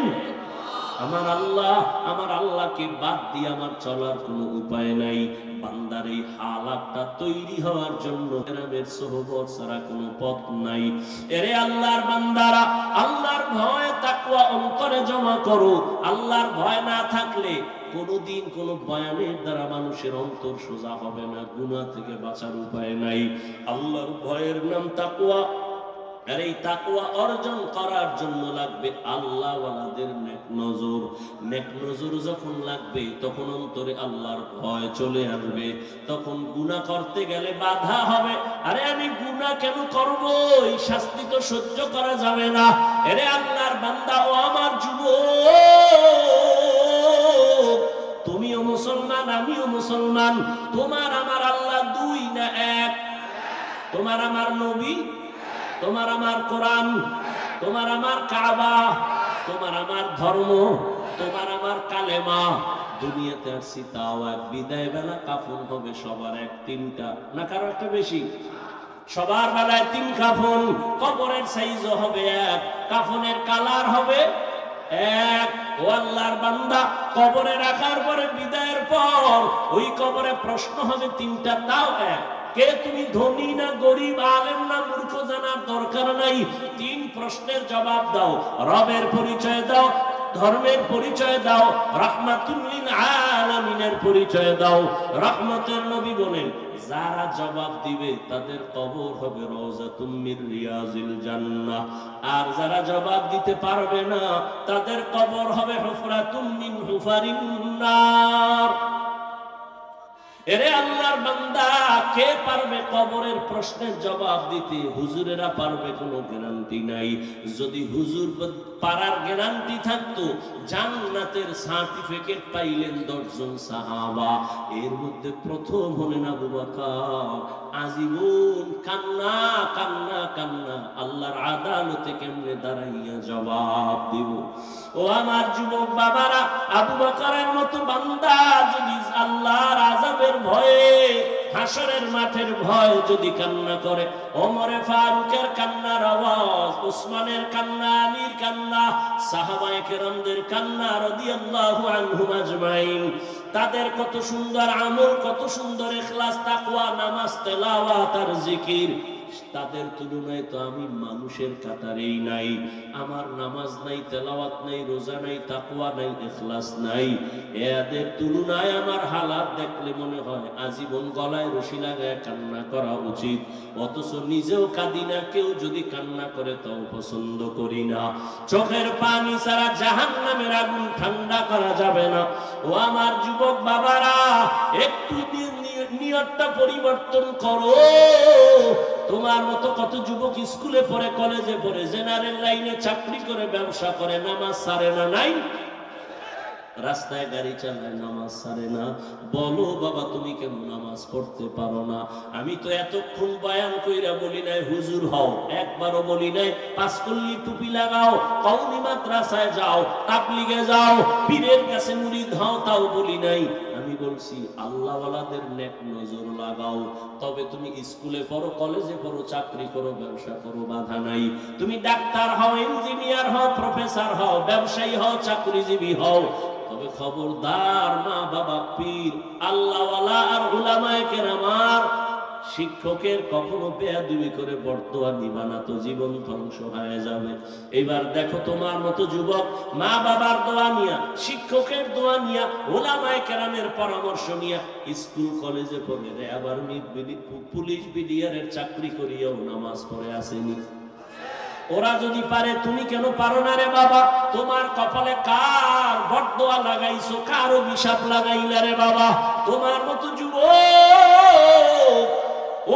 আমার আল্লাহ। আমার আল্লাহকে বাদ দিয়ে আমার চলার কোনো উপায় নাই। বান্দার এই হালাতটা তৈরি হওয়ার জন্য গ্রামের সোহবত ছাড়া কোনো পথ নাই। এরে আল্লাহর বান্দারা, আল্লাহর ভয় তাকওয়া অন্তরে জমা করো। আল্লাহর ভয় না থাকলে কোনদিন কোন বয়ানের দ্বারা মানুষের অন্তর সোজা হবে না, গুনাহ থেকে বাঁচার উপায় নাই। আল্লাহর ভয়ের নাম তাকওয়া। আর এই তাকওয়া অর্জন করার জন্য লাগবে আল্লাহ ওয়ালাদের নেক নজর। নেক নজর যখন লাগবে তখন অন্তরে আল্লাহর ভয় চলে আসবে, তখন গুনাহ করতে গেলে বাধা হবে। আরে আমি গুনাহ কেন করব? এই শাস্তি তো সহ্য করা যাবে না। আরে আল্লাহর বান্দা, ও আমার যুবক, তুমিও মুসলমান, আমিও মুসলমান। তোমার আমার আল্লাহ দুই না এক? তোমার আমার নবী, তোমার আমার কোরআন, তোমার আমার কাবা, তোমার আমার ধর্ম, তোমার আমার কালেমা। দুনিয়াতে আসছি তাও এক, বিদায় বেলা কাফন হবে সবার এক, তিনটা না কারো একটা বেশি? সবার বেলায় তিন কাফন। কবরের সাইজও হবে এক, কাফনের কালার হবে এক। ও আল্লাহর বান্দা, কবরে রাখার পরে বিদায়ের পর ওই কবরে প্রশ্ন হবে তিনটা, তাও এক। কে তুমি, ধনী না গরিব, আলেম না মূর্খ, জানার দরকার নাই। তিন প্রশ্নের জবাব দাও। রবের পরিচয় দাও, ধর্মের পরিচয় দাও, রাহমাতুল লিল আলামিনের পরিচয় দাও। রহমতের নবী বলেন, যারা জবাব দিবে তাদের কবর হবে রওজাতুম মির রিয়াজিল জান্নাহ, আর যারা জবাব দিতে পারবে না তাদের কবর হবে হুফরাতুম মিন হুফারিন নার। এরে আল্লাহর বান্দা, কে পারবে কবরের প্রশ্নের জবাব দিতে? হুজুরেরা পারবে, কোনো গ্যারান্টি নাই। যদি হুজুর পারার গ্যারান্টি থাকতো, জান্নাতের সার্টিফিকেট পাইলেন 10 জন সাহাবা। এর মধ্যে প্রথম হলেন আবু বকর। আজীবন কান্না কান্না কান্না, আল্লাহর আদালতে কেমনে দাঁড়াইয়া জবাব দিব। ও আমার যুবক বাবারা, আবু বকরের মতো বান্দা যদি আল্লাহর আযাবের ভয়ে, হাসরের মাঠের ভয় যদি কান্না করে, ওমরে ফারুকের কান্নার আওয়াজ, উসমানের কান্না, আলীর কান্না, সাহাবায়ে কেরামদের কান্না রাদিয়াল্লাহু আনহুম আজমাইন, তাদের কত সুন্দর আমল, কত সুন্দর ইখলাস, তাকওয়া, নামাজ, তেলাওয়াত আর জিকির, তাদের তুলনায় তো আমি মানুষের কাতারেই নাই। আমার নামাজ নাই, তেলাওয়াত নাই, রোজা নাই, তাকওয়া নাই, ইখলাস নাই। এদের তুলনায় আমার হালাত দেখলে মনে হয় আজীবন গলায় রশি লাগায় কান্না করা উচিত। অথচ নিজেও কাঁদি না, কেউ যদি কান্না করে তাও পছন্দ করি না। চোখের পানি ছাড়া জাহান্নামের আগুন ঠান্ডা করা যাবে না। ও আমার যুবক বাবারা, একটু নিয়তটা পরিবর্তন করো। তোমার মতো কত যুবক স্কুলে পড়ে, কলেজে পড়ে, জেনারেল লাইনে চাকরি করে, ব্যবসা করে, নামাজ ছাড়ে না? নাই? রাস্তায় গাড়ি চালায়, নামাজ ছাড়ে না। বলো বাবা, তুমি কেন নামাজ পড়তে পারো না? আমি তো এতক্ষণ বয়ান কইরা বলি নাই হুজুর হও, একবারও বলি নাই পাঁচকল্লি টুপি লাগাও, কওমি মাদ্রাসায় যাও, তাবলিগে যাও, পীরের কাছে মুরিদ হও, তাও বলি নাই। আমি বলছি আল্লাহওয়ালাদের নেক নজর লাগাও। তবে তুমি স্কুলে পড়ো, কলেজে পড়ো, চাকরি করো, ব্যবসা করো, বাধা নাই। তুমি ডাক্তার হও, ইঞ্জিনিয়ার হও, প্রফেসর হও, ব্যবসায়ী হও, চাকরিজীবী হও, তবে খবরদার মা বাবা, পীর, আল্লাহওয়ালা আর উলামায়ে কেরাম, শিক্ষকের কখনো বেয়াদবি করে বর্তমান দিবা না, তো জীবন ধ্বংস হয়ে যাবে। এবার দেখো, তোমার মতো যুবক মা বাবার দোয়া নিয়া, শিক্ষকের দোয়া নিয়া, উলামায়ে কেরামের পরামর্শ নিয়া স্কুল কলেজে পড়ে, আবার পুলিশ বিডিআরের চাকরি করিয়াও নামাজ পড়ে আসেনি। ওরা যদি পারে, তুমি কেন পারো না রে বাবা? তোমার কপালে কার বরদোয়া লাগাইছো, কার অভিশাপ লাগাইলা রে বাবা? তোমার মতো যুবক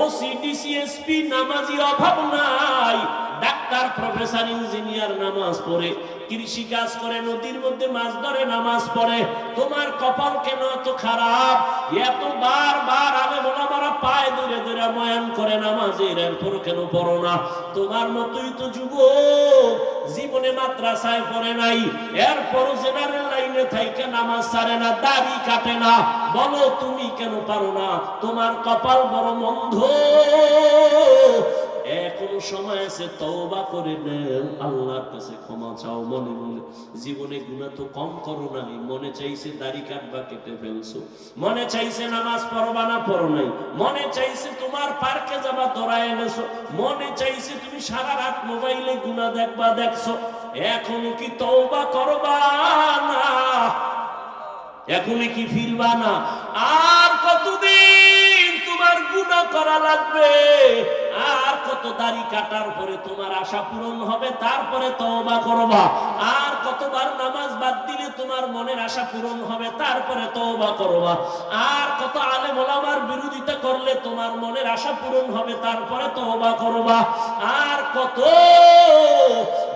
ওসি, ডিসি, এসপি নামাজি অভাব নাই। ডাক্তার, প্রফেসর, ইঞ্জিনিয়ার নামাজ পড়ে, কৃষি কাজ করে, নদীর মধ্যে মাছ ধরে, নামাজ পড়ে। তোমার কপাল কেন এত খারাপ? এত বারবার আলেম ওলামারা পায়ে ধরে ধরে বয়ান করে নামাজের, এরপর কেন পড়ো না? তোমার মতোই তো যুবক জীবনে মাদ্রাসায় পড়ে নাই, এরপরও জেনারেল লাইনে থাইকে নামাজ ছাড়ে না, দাড়ি কাটে না। বলো তুমি কেন পারো না? তোমার কপাল বড় মন্দ। এখনো সময় আছে, তওবা করে নাও, আল্লাহর কাছে ক্ষমা চাও মনে মনে। জীবনে গুনাহ তো কম করো নাই, মনে চাইছে দাড়ি কাটবা, কেটে ফেলছো। মনে চাইছে নামাজ পড়বা না, পড়ো নাই। মনে চাইছে তোমার পার্কে যাবা, দৌড়ায় এনেছো। মনে চাইছে তুমি সারা রাত মোবাইলে গুনাহ দেখবা, দেখছো। এখনো কি তওবা করবা না? এখনো কি ফিরবা না? আর কতদিন তোমার গুনাহ করা লাগবে? আর কত দাড়ি কাটার পরে তোমার আশা পূরণ হবে, তারপরে তওবা করবা? আর কতবার নামাজ বাদ দিলে তোমার মনের আশা পূরণ হবে, তারপরে তওবা করবা? আর কত আলেম ওলামার বিরোধিতা করলে তোমার মনের আশা পূরণ হবে, তারপরে তওবা করবা? আর কত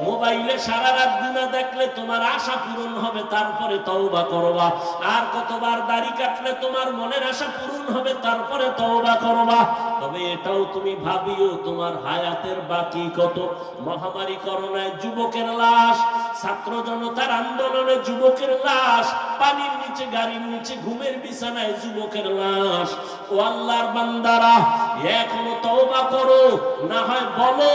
মোবাইলে সারা রাত গুনাহ দেখলে তোমার আশা পূরণ হবে, তারপরে তওবা করবা? আর কতবার দাড়ি কাটলে তোমার মনের আশা পূরণ হবে, তারপরে তওবা করবা? তবে এটাও তুমি ভাবিও, তোমার হায়াতের বাকি কত। মহামারী করোনায় যুবকের লাশ, ছাত্র জনতার আন্দোলনে যুবকের লাশ, পানির নিচে, গাড়ির নিচে, ঘুমের বিছানায় যুবকের লাশ। ও আল্লাহর বান্দারা, এখনো তওবা করো, না হয় বলো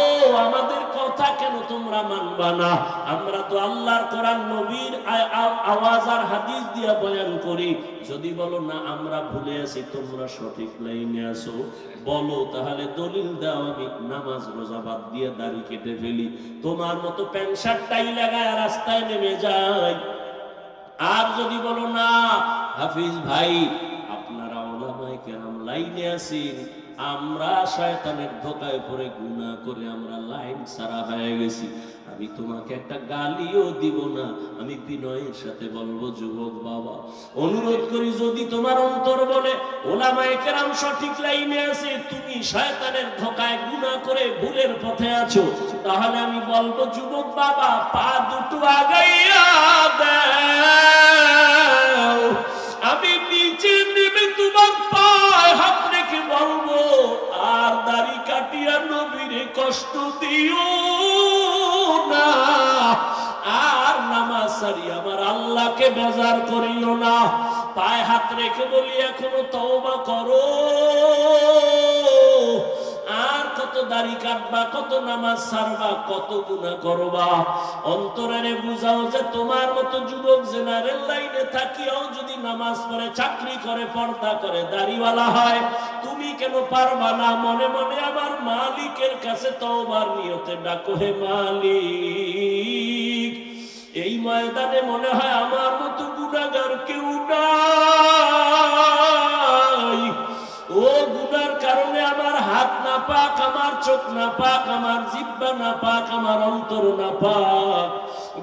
আমাদের কথা কেন তোমরা মানবা না? আমরা তো আল্লাহর কোরআন নবীর আওয়াজ আর হাদিস দিয়া বয়ান করি। যদি বলো না আমরা ভুলে আছি, তোমরা সঠিক লাইনে আসো, বলো তাহলে দলিল দাও, আমি নামাজ রোজা বাদ দিয়ে দাড়ি কেটে ফেলি, তোমার মতো প্যান্ট শার্ট টাই লাগায় রাস্তায় নেমে যাই। আর যদি বলো না হাফিজ ভাই আপনারা ওলামায়ে কেরাম লাইনে আছেন, আমরা শয়তানের ধোঁকায় পড়ে গুনাহ করে আমরা লাইন ছাড়া হয়ে গেছি, আমি তোমাকে একটা গালিও দিব না, আমি বিনয়ের সাথে বলবো যুবক বাবা অনুরোধ করি, যদি তোমার অন্তর বলে ওলামায়ে কেরাম সঠিক লাইনে আছে, তুমি শয়তানের ধোঁকায় গুনাহ করে ভুলের পথে আছো, তাহলে আমি বলবো যুবক বাবা পা দুটো আগাইয়া দাও, আমি নিচে নেমে তোমার পায়ে হাত রেখে বলবো আর দাড়ি কাটিয়া নবীরে কষ্ট দিও না, আর নামাজ সারি আমার আল্লাহকে বেজার করিও না। পায়ে হাত রেখে বলি এখনো তওবা করো, আর কত দাড়ি কাটবা, কত নামাজ ছাড়বা, কত গুনাহ করবা, অন্তরে বুঝাও যে তোমার মতো যুবক জেনারেল লাইনে থাকিও যদি নামাজ পড়ে, চাকরি করে, পর্দা করে, দাড়িওয়ালা হয়, তুমি কেন পারবা না? মনে মনে আমার মালিকের কাছে তওবার নিয়তে ডাকো, হে মালিক এই ময়দানে মনে হয় আমার মতো গুনাহগার কেউ নাই, ও গুনার কারণে আমার হাত না পাক, আমার চোখ না পাক, আমার জিহ্বা না পাক, আমার অন্তর না পাক,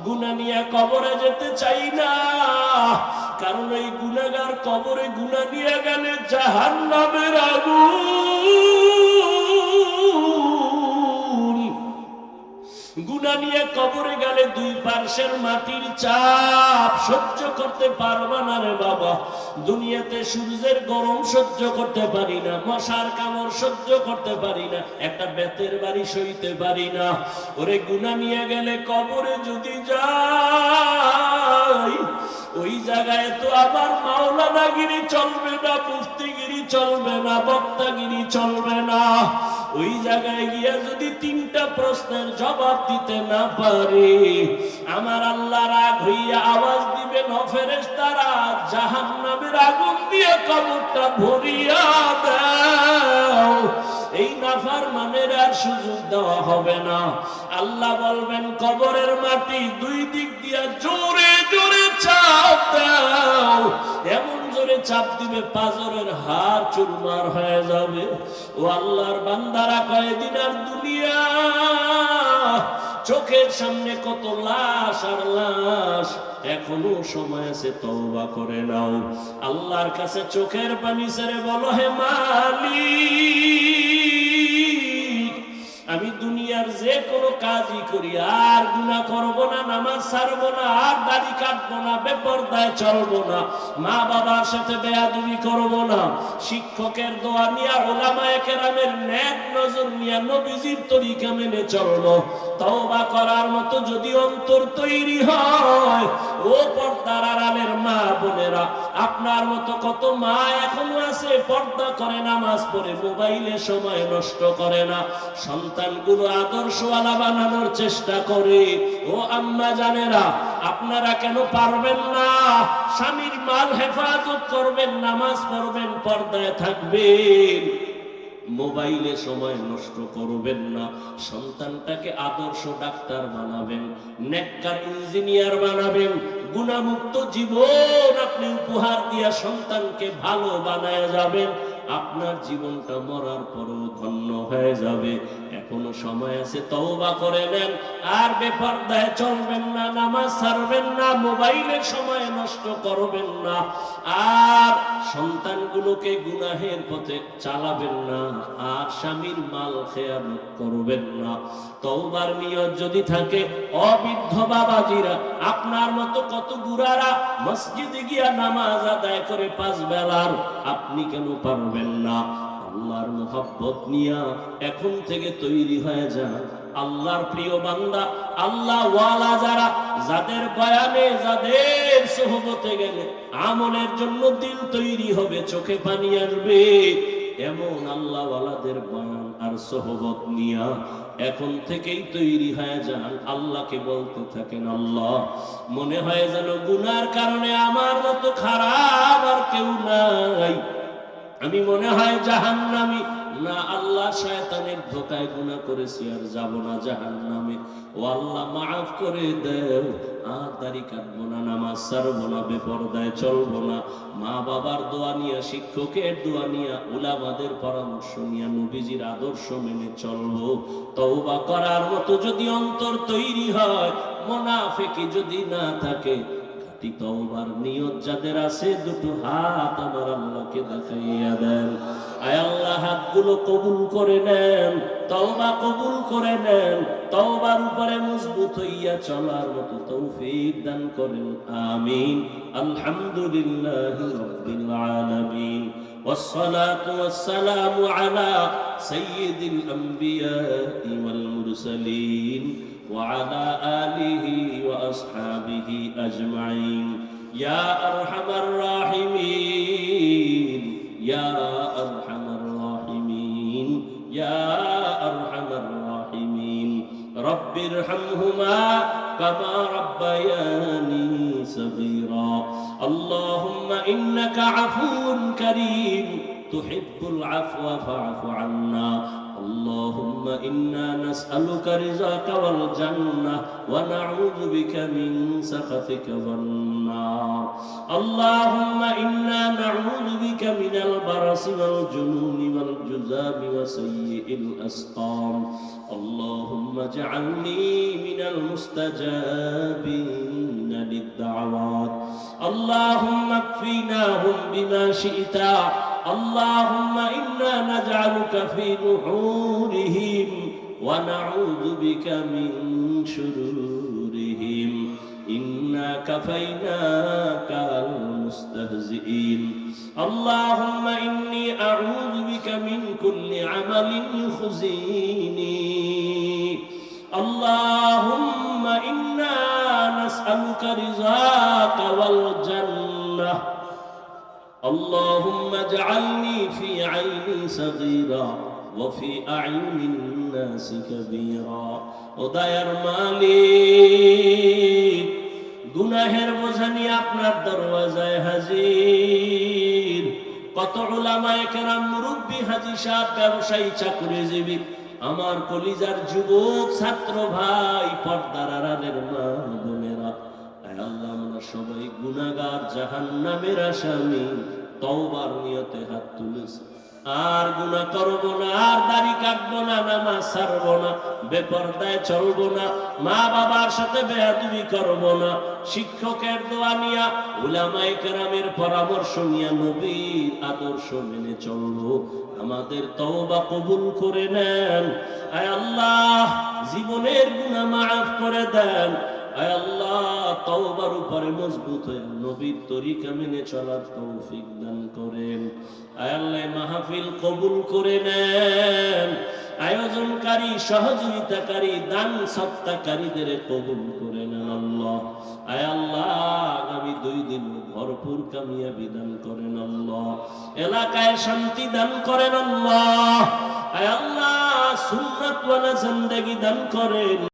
গুনাহ নিয়ে কবরে যেতে চাই না, কারণ এই গুনাহগার কবরে গুনাহ নিয়ে গেলে জাহান্নামের আগুন, গুনাহ নিয়ে কবরে গেলে দুই পার্শ্বের মাটির চাপ সহ্য করতে পারবা না রে বাবা। দুনিয়াতে সূর্যের গরম সহ্য করতে পারি না, মশার কামড় সহ্য করতে পারি না, একটা বেতের বাড়ি সইতে পারি না, ওরে গুনাহ নিয়ে গেলে কবরে যদি যাই, ওই জায়গায় তো আবার মাওলানাগিরি চলবে না, মুফতিগিরি চলবে না, বক্তাগিরি চলবে না, ওই জায়গায় গিয়া যদি তিনটা প্রশ্নের জবাব দিতে না পারে, আমার আল্লাহ রাগ হইয়া আওয়াজ দিবেন, ও ফেরেশতারা জাহান্নামের আগুন দিয়ে কবরটা ভরিয়া দাও, এই নাফরমানের আর সুযোগ দেওয়া হবে না। আল্লাহ বলবেন কবরের মাটি দুই দিক দিয়া জোরে জোরে চাপ দাও, এমন জোরে চাপ দিবে পাঁজরের হাড় চুরমার হয়ে যাবে। ও আল্লাহর বান্দারা, কয়েকদিন আর দুনিয়া, চোখের সামনে কত লাশ আর লাশ, এখনো সময় আছে তওবা করে নাও, আল্লাহর কাছে চোখের পানি ছেড়ে বলো, হে মালিক আমি দুনিয়ার যে কোনো কাজই করি আর গুনাহ করব না, নামাজ ছাড়বো না, আর দাড়ি কাটবো না, বেপরদায় চলবো না, মা বাবার সাথে বেয়াদবি করবো না, শিক্ষকের দোয়া নিয়ে, ওলামায়ে কেরামের নেক নজর নিয়ে নবীজির তরিকা মেনে চলবো। তওবা করার মতো যদি অন্তর তৈরি হয়, ও পর্দার আড়ালের মা বোনেরা, আপনার মতো কত মা এখনো আছে পর্দা করে, নামাজ পড়ে, মোবাইলে সময় নষ্ট করে না, সন্তানগুলো আদর্শওয়ালা বানানোর চেষ্টা করে। ও আম্মা জানেরা, আপনারা কেন পারবেন না? স্বামীর মাল হেফাজত করবেন, নামাজ পড়বেন, পর্দায় থাকবেন, মোবাইলে সময় নষ্ট করবেন না, সন্তানটাকে আদর্শ ডাক্তার বানাবেন, নেককার ইঞ্জিনিয়ার বানাবেন, গুনাহমুক্ত জীবন আপনি উপহার দিয়া সন্তানকে ভালো বানায় যাবেন, আপনার জীবনটা মরার পরও ধন্য হয়ে যাবে। এখনো সময় আছে, তওবা করে নেন, আর বেপরদায় চলবেন না, নামাজ ছাড়বেন না, মোবাইলের সময় নষ্ট করবেন না, আর সন্তানগুলোকে গুনাহের পথে চালাবেন না, আর স্বামীর মাল খেয়ানত করবেন না। তওবার নিয়ত যদি থাকে, অবৃদ্ধ বাবাজিরা, আপনার মতো কত বুড়ারা মসজিদে গিয়া নামাজ আদায় করে 5 বেলার, আপনি কেন পারবেন না? আল্লাহর মুহাব্বত নিয়া এখন থেকে তৈরি হয়ে যান। আল্লাহর প্রিয় বান্দা, আল্লাহ ওয়ালা যারা, যাদের বয়ানে, যাদের সোহবতে গেলে আমলের জন্য দিল তৈরি হবে, চোখে পানি আসবে, এমন আল্লাহওয়ালাদের বয়ান আর সোহবত নিয়া এখন থেকেই তৈরি হয়ে যান, আল্লাহকে বলতে থাকেন, আল্লাহ মনে হয় যেন গুনার কারণে আমার মতো খারাপ আর কেউ নাই, আমি মনে হয় জাহান্নামী না, আল্লাহ শয়তানের ধোকায় গুনাহ করেছি আর যাব না জাহান্নামে, ও আল্লাহ মাফ করে দেও, আর দাড়ি কাটবো না, নামাজ ছাড়বো না, বেপরদায় চলবো না, মা বাবার দোয়া নিয়ে, শিক্ষকের দোয়া নিয়ে, উলামাদের পরামর্শ নিয়ে, নবীজির আদর্শ মেনে চলবো। তওবা করার মতো যদি অন্তর তৈরি হয়, মুনাফিকি যদি না থাকে, তওবার নিয়ত যাদের আছে দুটো হাত আমার আল্লাহকে দেখাইয়া দেন। আয় আল্লাহ হাতগুলো কবুল করে নেন, তওবা কবুল করে নেন, তওবার উপরে মজবুত হইয়া চলার মতো তৌফিক দান করেন, আমিন। আলহামদুলিল্লাহি রাব্বিল আলামিন, والصلاة والسلام على سيد الأنبياء والمرسلين وعلى آله وأصحابه أجمعين يا أرحم الراحمين يا أرحم الراحمين يا أرحم الراحمين رب ارحمهما كما ربياني صغيرا اللهم إنك عفو كريم تحب العفو فاعف عنا اللهم إنا نسألك رضاك والجنة ونعوذ بك من سخطك والنار اللهم إنا نعوذ بك من البرص والجنون والجذام وسيء الأسقام اللهم اجعلني من المستجابين للدعوات اللهم اكفيناهم بما شئت اللهم إنا نجعلك في نحورهم ونعوذ بك من شرورهم إنا كفيناك المستهزئين اللهم إني أعوذ بك من كل عمل يخزيني اللهم إنا نسألك رضاك والجنة اللهم اجعلني في عيني صغيرا وفي أعين الناس كبيرا وداير মালিক গুনাহের বোঝা নিয়ে আপনার দরওয়াজায় হাজির কত উলামায়ে কেরাম মুরব্বি হাজী সাহেব ব্যবসায়ী চাকরিজীবী আমার কলিজার যুবক ছাত্র ভাই পর্দার আড়ালের মা বোনেরা আল্লাহ আমরা সবাই গুনাহগার জাহান্নামের আসামি তওবার নিয়তে হাত তুলেছি আর গুনাহ করব না আর দাড়ি কাটবো না নামাজ ছাড়বো না বেপরদায় চলবো না মা বাবার সাথে বেয়াদবি করব না শিক্ষকের দোয়া নিয়া উলামায়ে কেরামের পরামর্শ নিয়া নবীর আদর্শ মেনে চলবো আমাদের তওবা কবুল করে নেন আয় আল্লাহ জীবনের গুনাহ মাফ করে দেন আয় আল্লাহ তওবার উপরে মজবুত হয়ে নবীর তরিকা মেনে চলার তৌফিক দান করেন আয় আল্লাহ মাহফিল কবুল করে নেন আয়োজনকারী সহযোগিতাকারী দান সত্তাকারীদের কবুল করে নেন আল্লাহ আয় আল্লাহ আগামী 2 দিন ভরপুর কামিয়াবি দান করেন আল্লাহ এলাকায় শান্তি দান করেন আল্লাহ আয় আল্লাহ সুন্নাত ওয়ালা জিন্দেগি দান করেন।